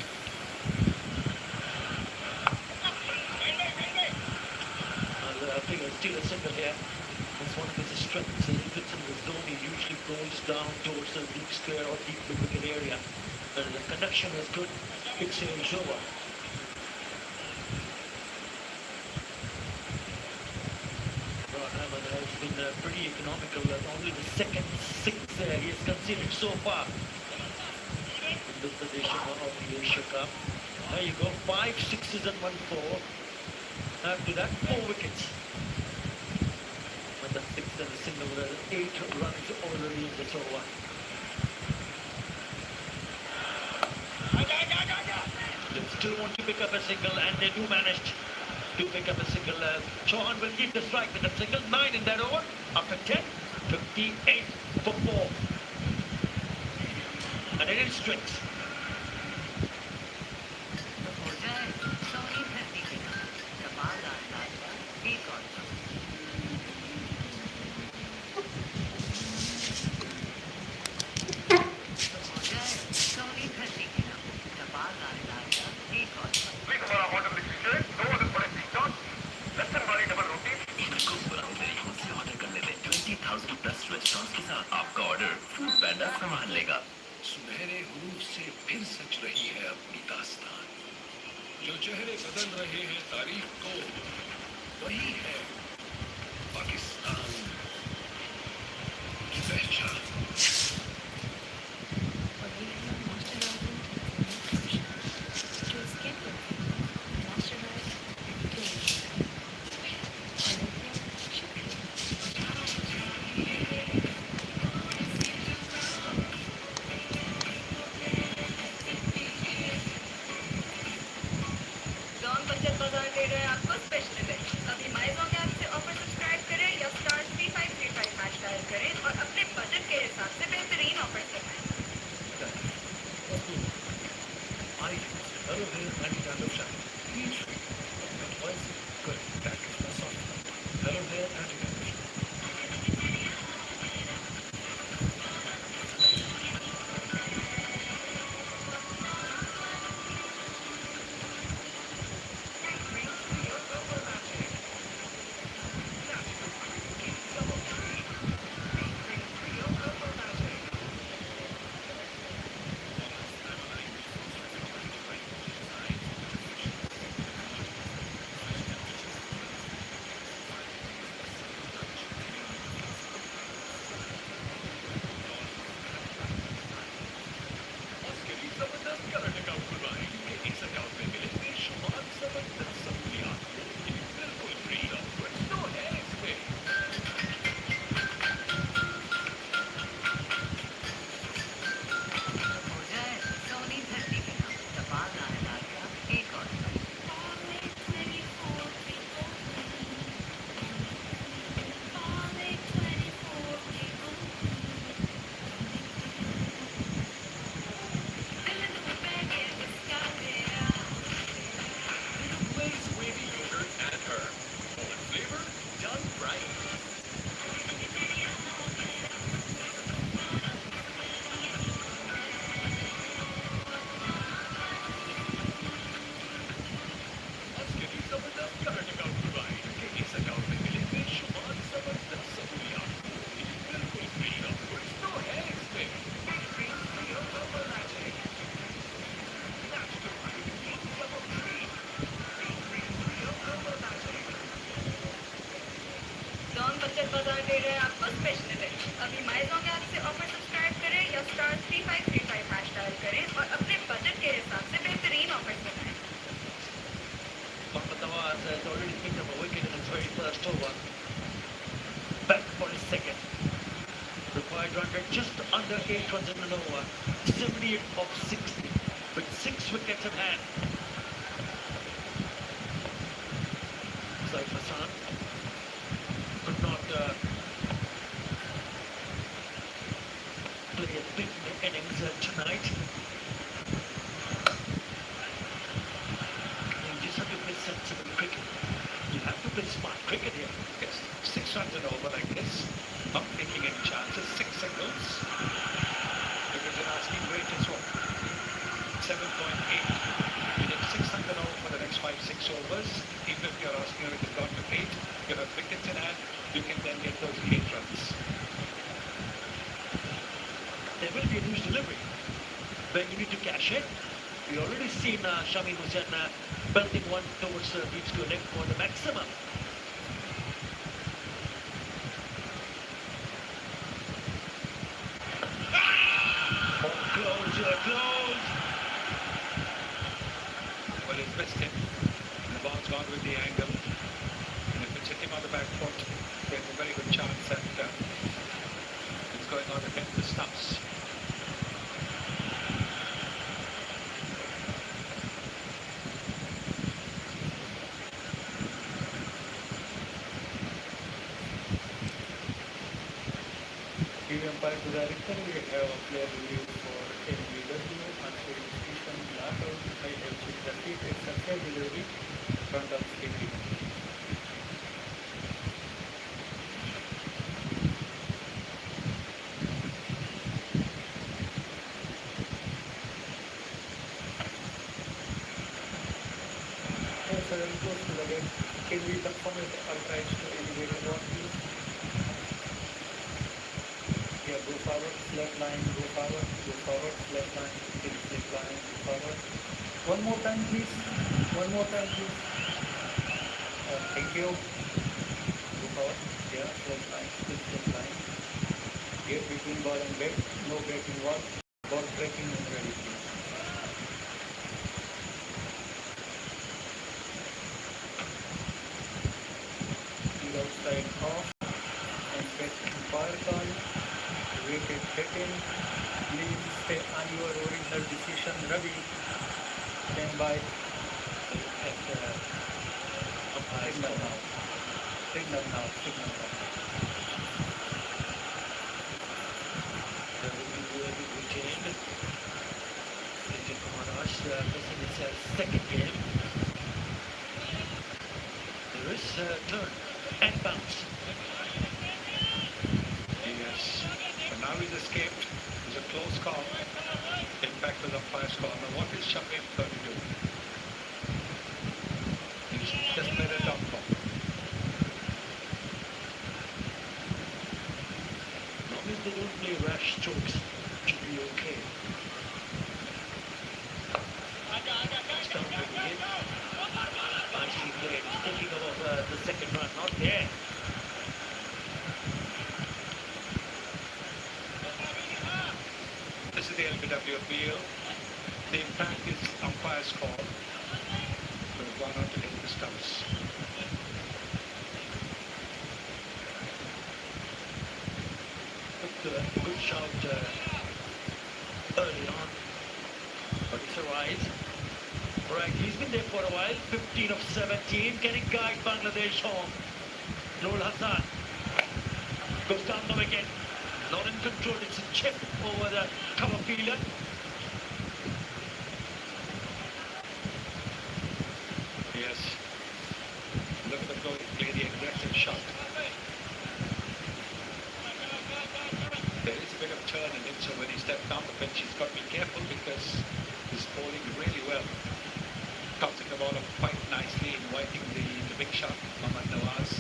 I think he'll steal a single here. That's one of his strengths. He gets in the zone. He usually goes down towards the deep square or deep wicket area. The connection is good. It sails over. Muhammad has been pretty economical. Only the second six he has conceded so far in this edition of the Asia Cup. There you go, 5 sixes and 1 4. After that, 4 wickets. And the sixth and the single, 8 runs already in this over. They still want to pick up a single, and they do manage to pick up a single. Chauhan will keep the strike with a single. 9 in that over. After 10, 58 for 4. And it is strings. सुनहरे हुरूफ से फिर सज रही है अपनी दास्तान, जो चेहरे बदल रहे हैं तारीख को, वही है पाकिस्तान की पहचान। Muhammad Nawaz has already picked up a wicket in his very first over. Back for his second. Required run rate just under 8 runs in an over. 78 of 60 with 6 wickets in hand. Saif Hassan could not play a big innings tonight. Sensible cricket. You have to play smart cricket here. Yes, 6 runs and over like this. Not taking any chances. 6 singles. Because you're asking rate is what? 7.8. You need 600 over for the next 5-6 overs. Even if you're asking if it's gone to 8, you have wickets in hand, you can then get those 8 runs. There will be a loose delivery. where you need to cash it. We already seen Shami Hussain belting one towards beach to left for the maximum. Close. Well, he's missed him. The ball's gone with the angle. And if it's hit him on the back foot, there's a very good chance that it's going on to hit the stumps. Umpire to the director, we have a player review for NBW, unfair decision, not out, I have checked the seat, it's a fair delivery, front of safety. Yes, sir, I'm close to the gate. Can we confirm it outright to elevate the ball, please? Yeah, go forward, flat line, flat line, still flat line, go forward. One more time, please. Thank you. Go forward. Yeah, flat line, still flat line. Gap between ball and bat. No bat involved. Ball tracking and ready, please. Field outside off. And bat umpire call. Wicket taken. Please stay on your original decision. Ravi, stand by. Signal now. Second game. There is turn and bounce. Yes. But now he's escaped. It was a close call. Impact was umpire's call. Now what is Shamim going to do? He's just made a dump ball. As long as they don't play rash strokes, it should be okay. Touchdown to the hit. Nicely played. Thinking about the second run, not there. This is the LBW appeal. The impact is umpire's call. So it's gone on to hit the stumps. Good shout early on. But it's a rise. Right, he's been there for a while. 15 of 17. Can he guide Bangladesh home? Noor Hassan goes down the wicket. Not in control. It's a chip over the cover fielder. Yes. Look at the play the aggressive shot. There is a bit of turn in him, so when he steps down the pitch, he's got to be careful because he's bowling really well. Bouncing the ball up quite nicely, inviting the big shot, Muhammad Nawaz.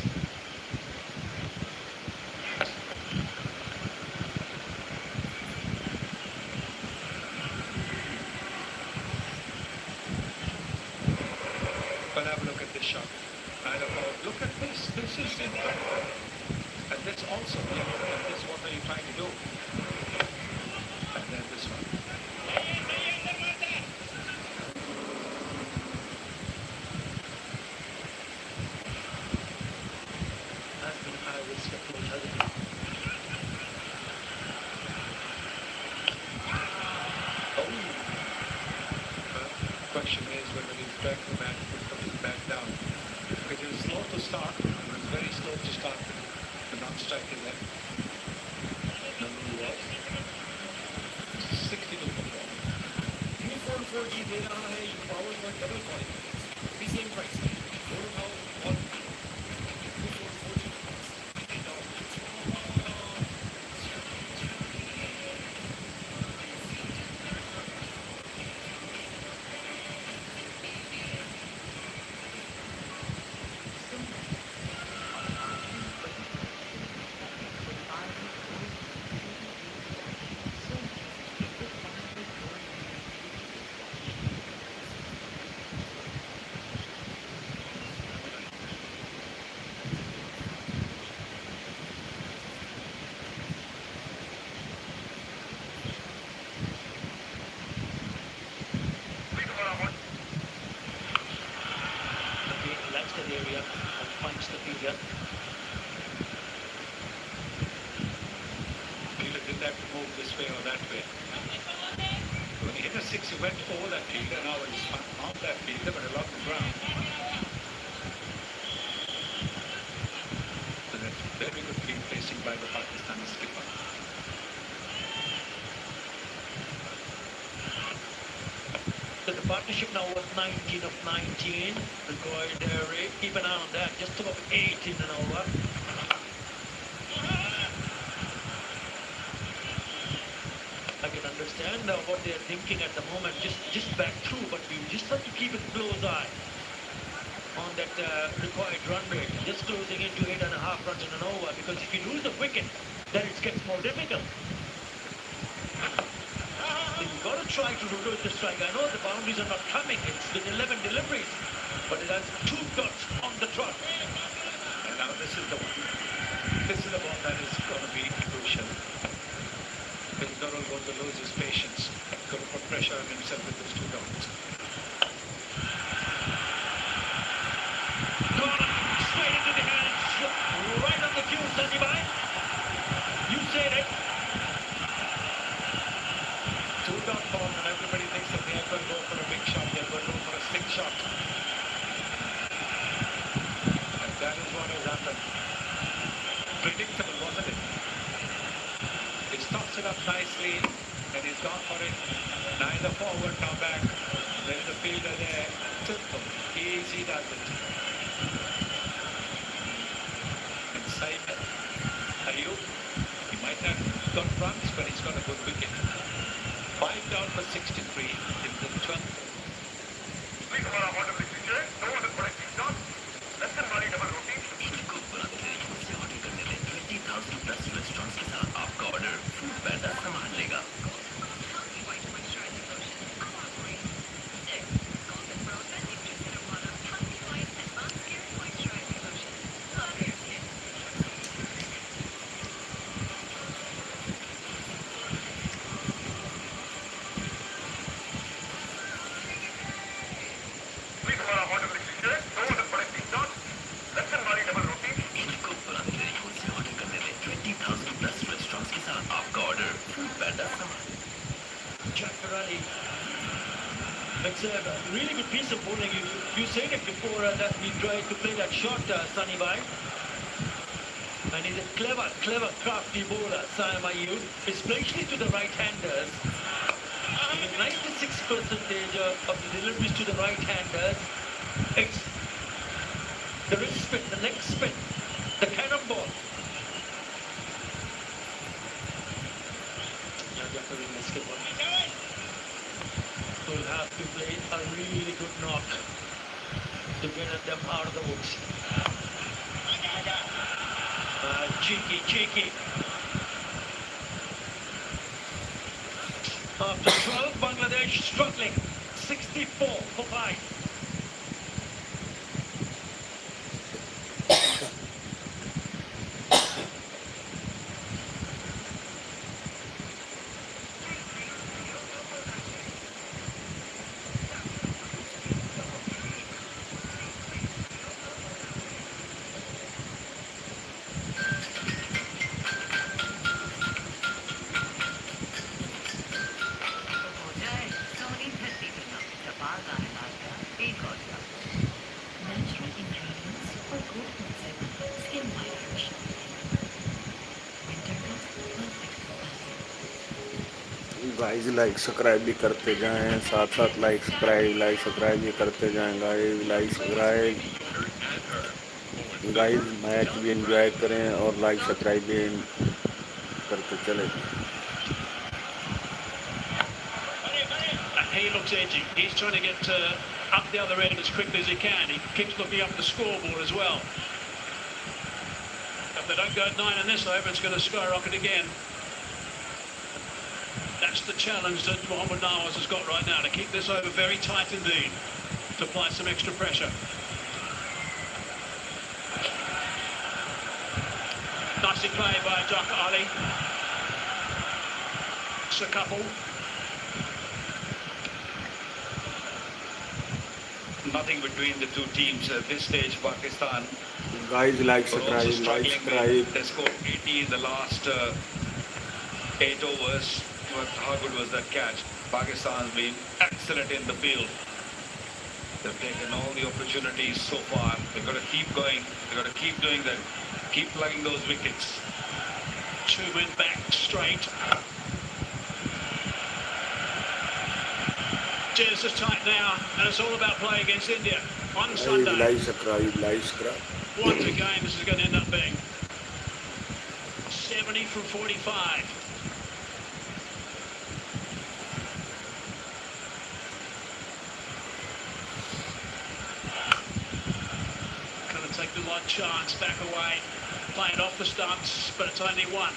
But have a look at this shot. Look at this. This is impact. And this also, and this, what are you trying to do? And then this one. Has been high risk approach, hasn't it? Question is whether he's back to back, coming back down. Because he was slow to start. He was very slow to start. The non-striker there. Number was 62 for ball. You phone 4G दे रहा है you power पर double calling minutes. Be same price. Phone उठाओ और you phone 4G के पास. India. Fielder didn't have to move this way or that way. When he hit a six, he went over that fielder. Now he's on that fielder, but along the ground. So that's very good field placing by the Pakistani skipper. So the partnership now was 19 of 19. Required keep an eye on that. Just about 8 in an over. I can understand what they're thinking at the moment. Just back through, but we just have to keep a close eye on that required run rate. Just closing into 8.5 runs in an over, because if you lose the wicket, then it gets more difficult. So you've got to try to rotate the strike. I know the boundaries are not coming. It's been 11 deliveries, but it has 2 dots on the trot. And now this is the one. This is the ball that is going to be crucial. Durrell going to lose his patience. Going to put pressure on himself with those 2 dots. Straight into the hands, right on the cue, Sandy Bhai. You said it. 2-dot ball, and everybody thinks that they are going to go for a big shot. They are going to go for a stick shot. And that is what has happened. Predictable, wasn't it? He stops it up nicely, and he's gone for it. Neither forward nor back. There is a fielder there. Simple. Easy does it. Inside Ayub. He might have got runs, but he's got a good wicket. 5 down for 63 in the 12th. Please हमारा order लिख लीजिए 2 over बड़े 3 shot lesson वाली double रोटी को बुलंद तरीकों से order करने में 20,000 प्लस रेस्टोरेंट्स के साथ आपका ऑर्डर फूड पैंडा संभाल लेगा. प्लीज हमारा ऑर्डर लिख लीजिए 2 ओवर बड़े 3 शॉट लेसन वाली डबल रोटी इनको बुलंद तरीकों से ऑर्डर करने में 20,000 प्लस रेस्टोरेंट्स के साथ आपका ऑर्डर फूड पैंडा संभाल. Chakrali. It's a really good piece of bowling. You said it before that he tried to play that shot, Sunny Bhai. And he's a clever, crafty bowler, Sam Ayub, especially to the right-handers. With 96% of the deliveries to the right-handers, it's the wrist spin, the leg spin, the cannonball. Will have to play a really good knock to get them out of the woods. Cheeky. After 12, Bangladesh struggling. 64 for 5. Guys like subscribe भी करते जाएं, साथ like subscribe भी करते जाएं guys. Like subscribe guys, match भी enjoy करें और लाइक सब्सक्राइब भी करते चले. He looks edgy. He's trying to get up the other end as quickly as he can. He keeps looking up the scoreboard as well. If they don't go 9 in this over, it's going to skyrocket again. That's the challenge that Muhammad Nawaz has got right now, to keep this over very tight indeed, to apply some extra pressure. Nicely played by Jack Ali. It's a couple. Nothing between the two teams at this stage. Pakistan Guys, like, But also subscribe, like, struggling. subscribe. They scored 80 in the last 8 overs. But how good was that catch? Pakistan's been excellent in the field. They've taken all the opportunities so far. They've got to keep going. They've got to keep doing that. Keep plugging those wickets. 2 men back straight. Cheers is tight now, and it's all about play against India on Guys, Sunday. like, subscribe, like, subscribe. What a game this is going to end up being. 70 from 45. Going to take the odd chance, back away, play it off the stumps, but it's only one.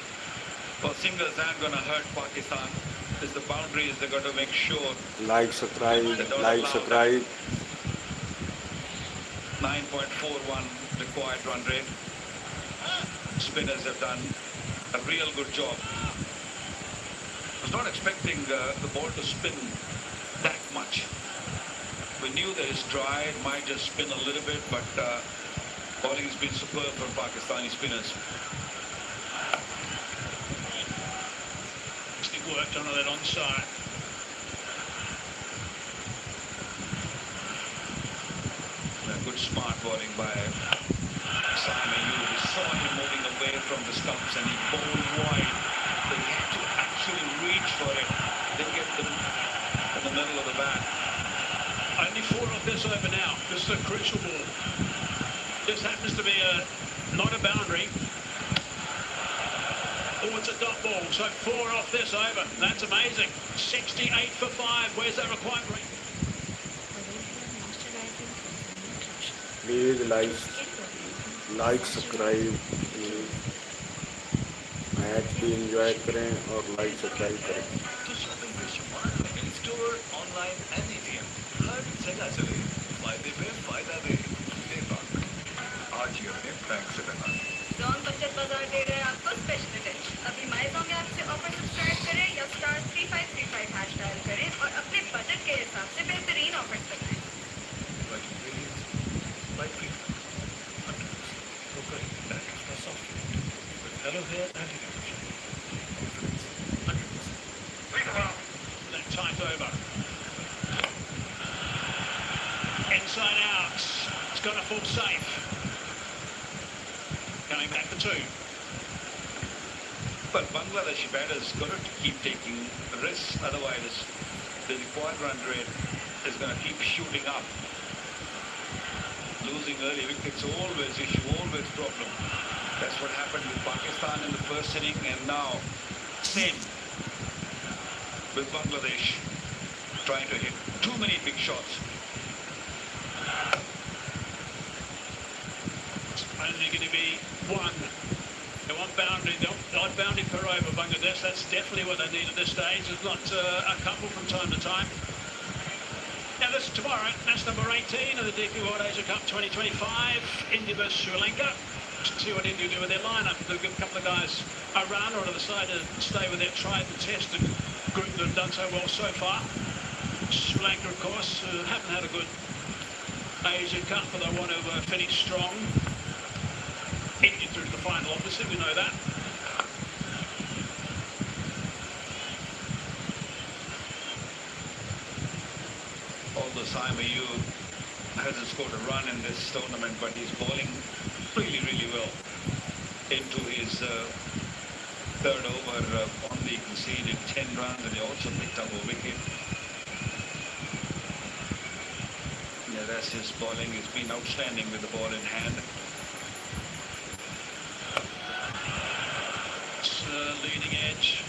Well, singles aren't going to hurt Pakistan. It's the boundaries they've got to make sure. Like, subscribe, like, subscribe. 9.41 required run rate. Spinners have done a real good job. I was not expecting the ball to spin that much. We knew that it's dry, it might just spin a little bit, but bowling has been superb from Pakistani spinners. Worked on that onside. Good smart bowling by Simon. You saw him moving away from the stumps and he bowled wide. They had to actually reach for it. Didn't get them in the middle of the bat. Only 4 off this over now. This is a crucial ball. This happens to be not a boundary. Oh, it's a dot ball, so 4 off this over. That's amazing. 68 for 5. Where's that required rate? Please like, subscribe. Please. Match भी enjoy करें और like, subscribe करें. तो shopping में शुमार in store online and ATM हर जगह चले फायदे पे फायदा दे आज ही अपने बैंक से करना जॉन बचत बाजार दे रहे हैं आपको स्पेशल अटेंशन अभी माइजोंग ऐप से ऑफर सब्सक्राइब करें या *3535 हैश डायल करें और अपने बजट के हिसाब से बेहतरीन ऑफर्स लगाएं Hello here, that tight over. Inside out. It's got to fall safe. Coming back for 2. But Bangladeshi batters got to keep taking risks, otherwise the required run rate is going to keep shooting up. Losing early wickets always issue, always problem. That's what happened with Pakistan in the first inning, and now same with Bangladesh trying to hit too many big shots. It's only going to be 1. They want boundary, they want boundary per over Bangladesh. That's definitely what they need at this stage. There's not a couple from time to time. Now this is tomorrow. That's number 18 of the DP World Asia Cup 2025. India versus Sri Lanka. See what India do with their lineup. They'll give a couple of guys a run, or to the side to stay with their tried and tested group that have done so well so far. Sri Lanka, of course, haven't had a good Asia Cup, but they want to finish strong. India through to the final, obviously, we know that. Although Simon hasn't scored a run in this tournament, but he's bowling really, really well. Into his third over, only conceded 10 runs, and he also picked up a wicket. Yeah, that's his bowling. He's been outstanding with the ball in hand. It's leading edge.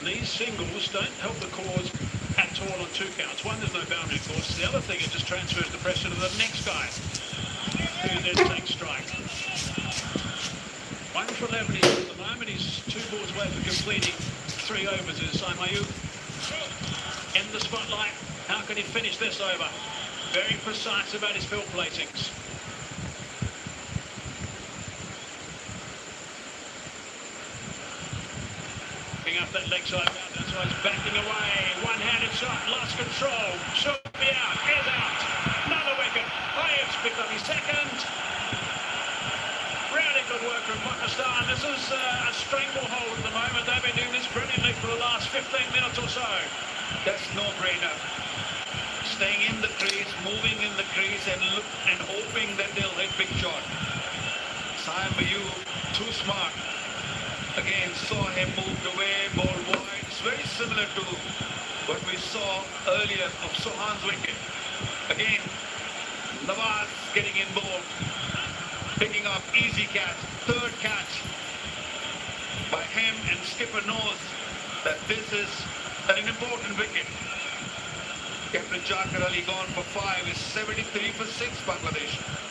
These singles don't help the cause at all on 2 counts. One, there's no boundary, of course. The other thing, it just transfers the pressure to the next guy, who then takes strike. 1 for 11 at the moment. He's 2 balls away from completing 3 overs. Is Saimayu in the spotlight? How can he finish this over? Very precise about his field placings. Picking up that leg side, that's why he's backing away. One-handed shot, lost control. Should be out, is out. Another wicket. Ayub's picked up his second. last 15 minutes or so. That's no-brainer. Staying in the crease, moving in the crease, and hoping that they'll hit big shot. Saim Mayu, too smart. Again, saw him moved away, ball wide. It's very similar to what we saw earlier of Sohan's wicket. Again, Nawaz getting involved, picking up easy catch, third catch by him, and skipper knows that this is an important wicket. Captain Jakar Ali gone for 5 is 73 for 6 Bangladesh.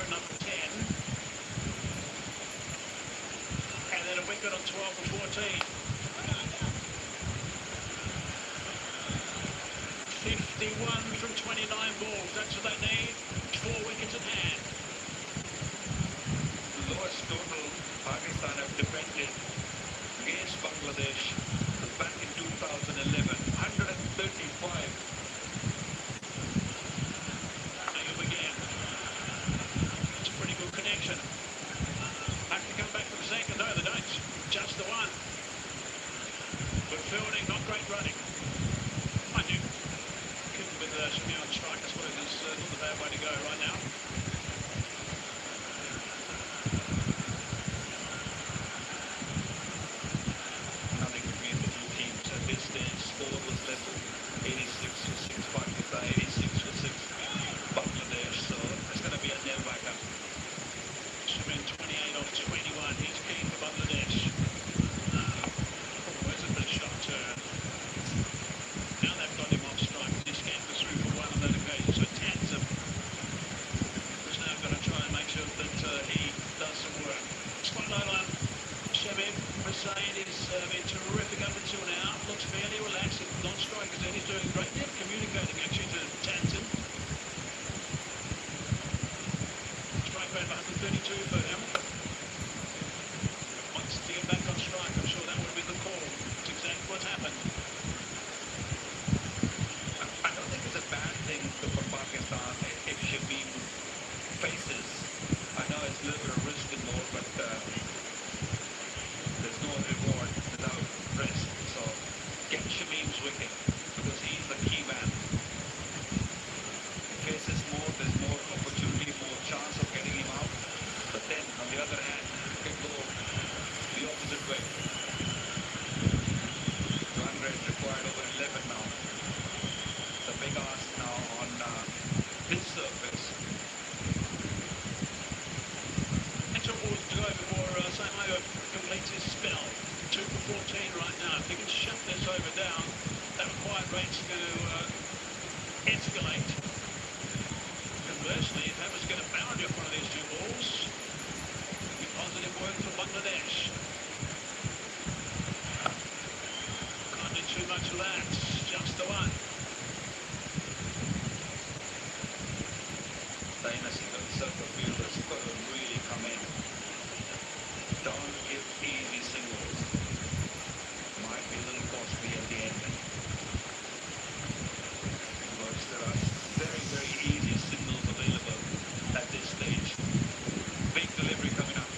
favourite number 10. And then a wicket on 12 for 14. 51 from 29 balls. That's what they need. 4 wickets in hand. Lowest total Pakistan have defended against Bangladesh was back in 2011, 135. Ayub again. It's a pretty good connection. Have to come back for the second. No, they don't. Just the one. Good fielding, not great running. I do. Keep with Shami on strike. I suppose it's not a bad way to go right now. Nothing between the two teams at this stage. Score was settled 86 for 6 Pakistan, 86 for 6 Bangladesh. So it's going to be a nail backer. Should have been 28 off 21. He's keen for Bangladesh. Where's a bit of shot turn? Now they've got him off strike. He scampers through for one on that occasion. So Tanzim has now got to try and make sure that he does some work. Spotlight on Shabib Hussain is been terrific up until now. Looks fairly relaxed. Non-strikers then he's doing a great deal of communicating actually to Tanzim. Strike rate of 132 for him. Wants to get back on strike. I'm sure that would be the call. It's exactly what's happened. I don't think it's a bad thing for Pakistan if Shabib faces. I know it's a little bit of risk involved, but there's no reward without risk. So get Shabib's wicket because he's the key man. If he faces more, there's more opportunity, more chance of getting him out. But then on the other hand, you can go the opposite way. Run rate required over 11 now. It's a big ask now on this surface. Extra balls to go before Samayo completes his spell. 2 for 14 right now. If he can shut this over down, that required rate's going to escalate. Conversely, if that was going to boundary off one of these 2 balls, it'd be positive work for Bangladesh. Can't do too much of that. Just the one. Dana single circle fielders got to really come in. Don't give easy singles. Might be a little costly at the end. But there are very, very easy signals available at this stage. Big delivery coming up.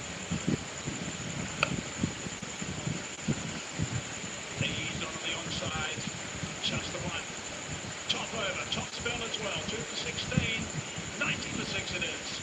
He's on the onside. Just the one. Top over. Top spell as well. 2 for 16. 90 for 6 it is.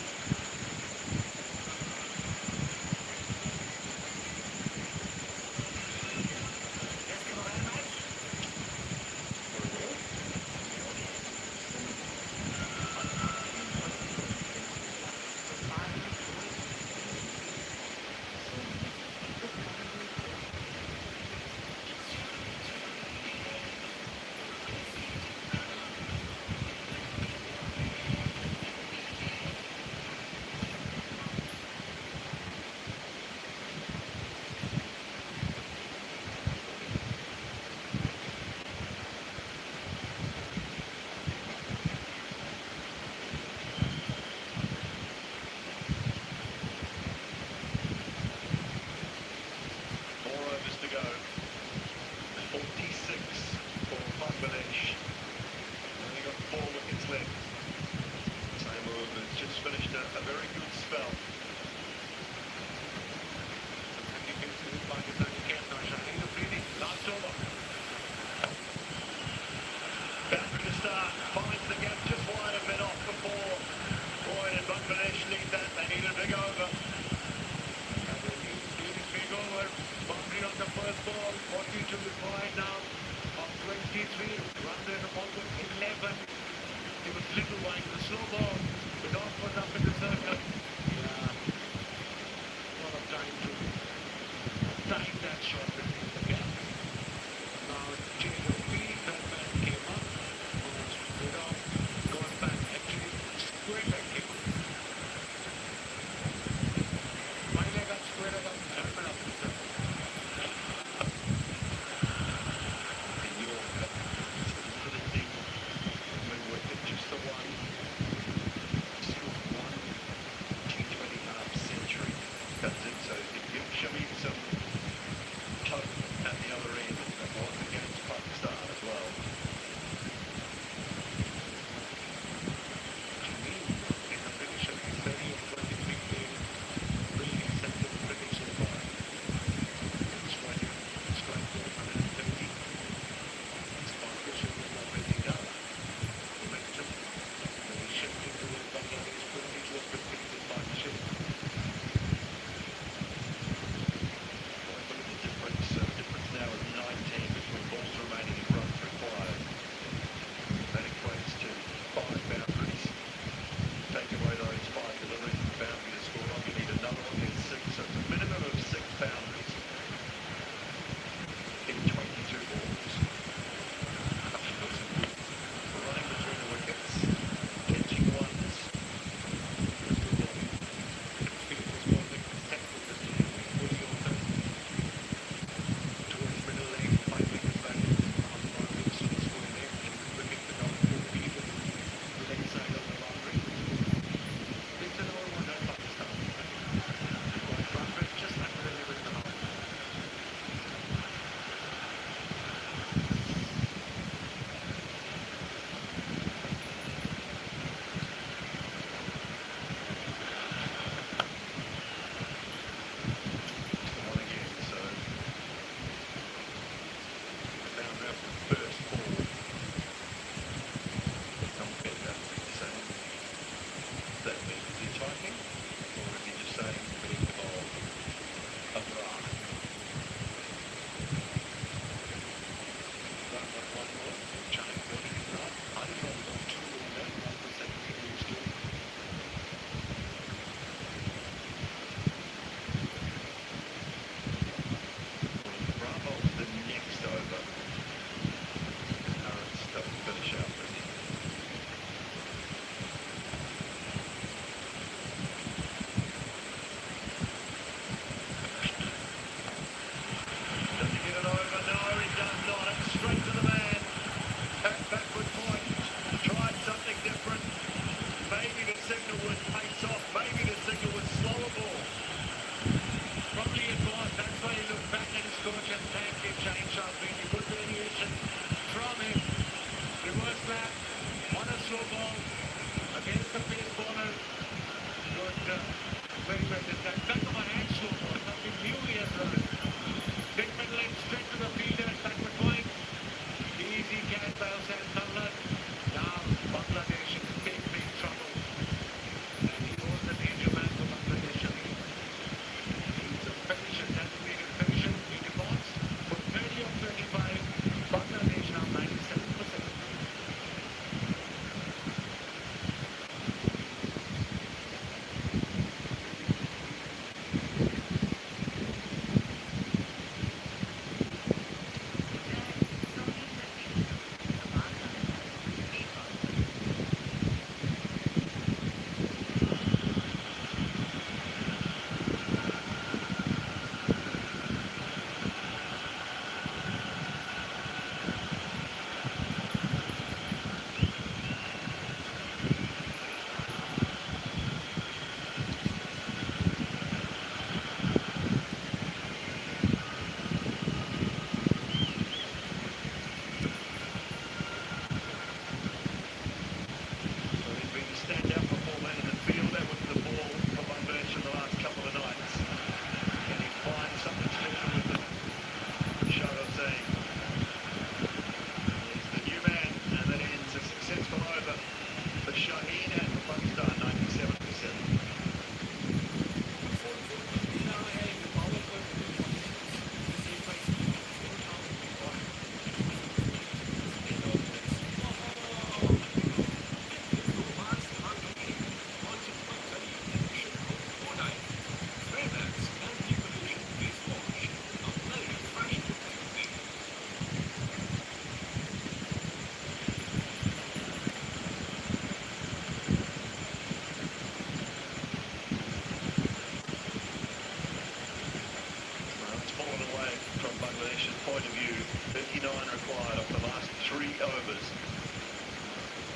59 required off the last 3 overs.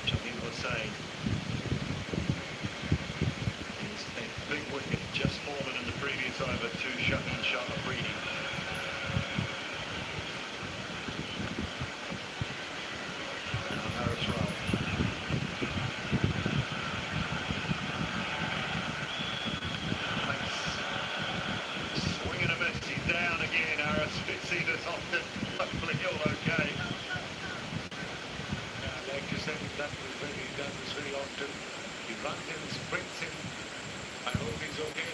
Jamil Hussain is a big wicket, just fallen in the previous over to Shaheen Shah Afridi. Now Harris Rowell. Swing and a miss, he's down again, Harris. We've seen this often. Hopefully he'll okay. Like you said, that is when he does this very often. He runs in, sprints in. I hope he's okay.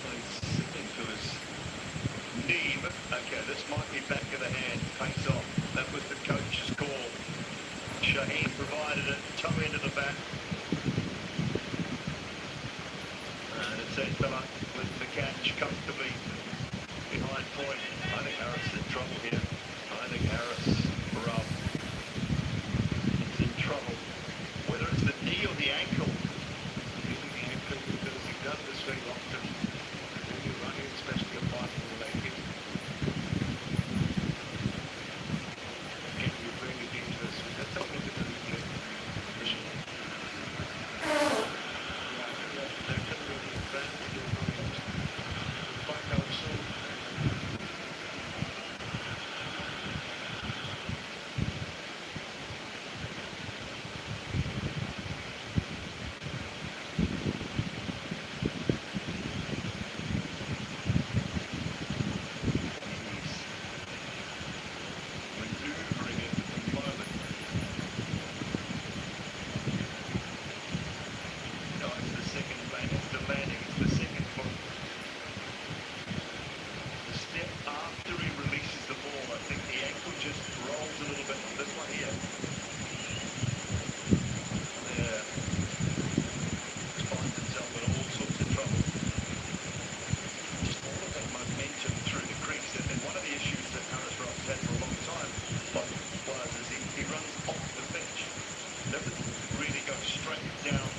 Well, he's sitting to his knee, but okay, this might be back of the hand. Pace off. That was the coach's call. Shaheen provided it, toe into the bat. And it's Edbella with the catch comfortably behind point. I think Harris is in trouble here. I think Harris, Ralph, is in trouble. Whether it's the knee or the ankle. Maybe the ankle, because he does this very often. When you run in, especially a partner like him, it can be very dangerous. Let's have a look at the replay. There can be an advantage of running. We'll find out soon. Maneuvering it at the moment. No, it's the second landing. It's the landing. It's the second foot. The step after he releases the ball, I think the ankle just rolls a little bit on this one here. There. Finds himself in all sorts of trouble. Just all of that momentum through the crease. And one of the issues that Harris Rock's had for a long time was he runs off the pitch. Doesn't really go straight down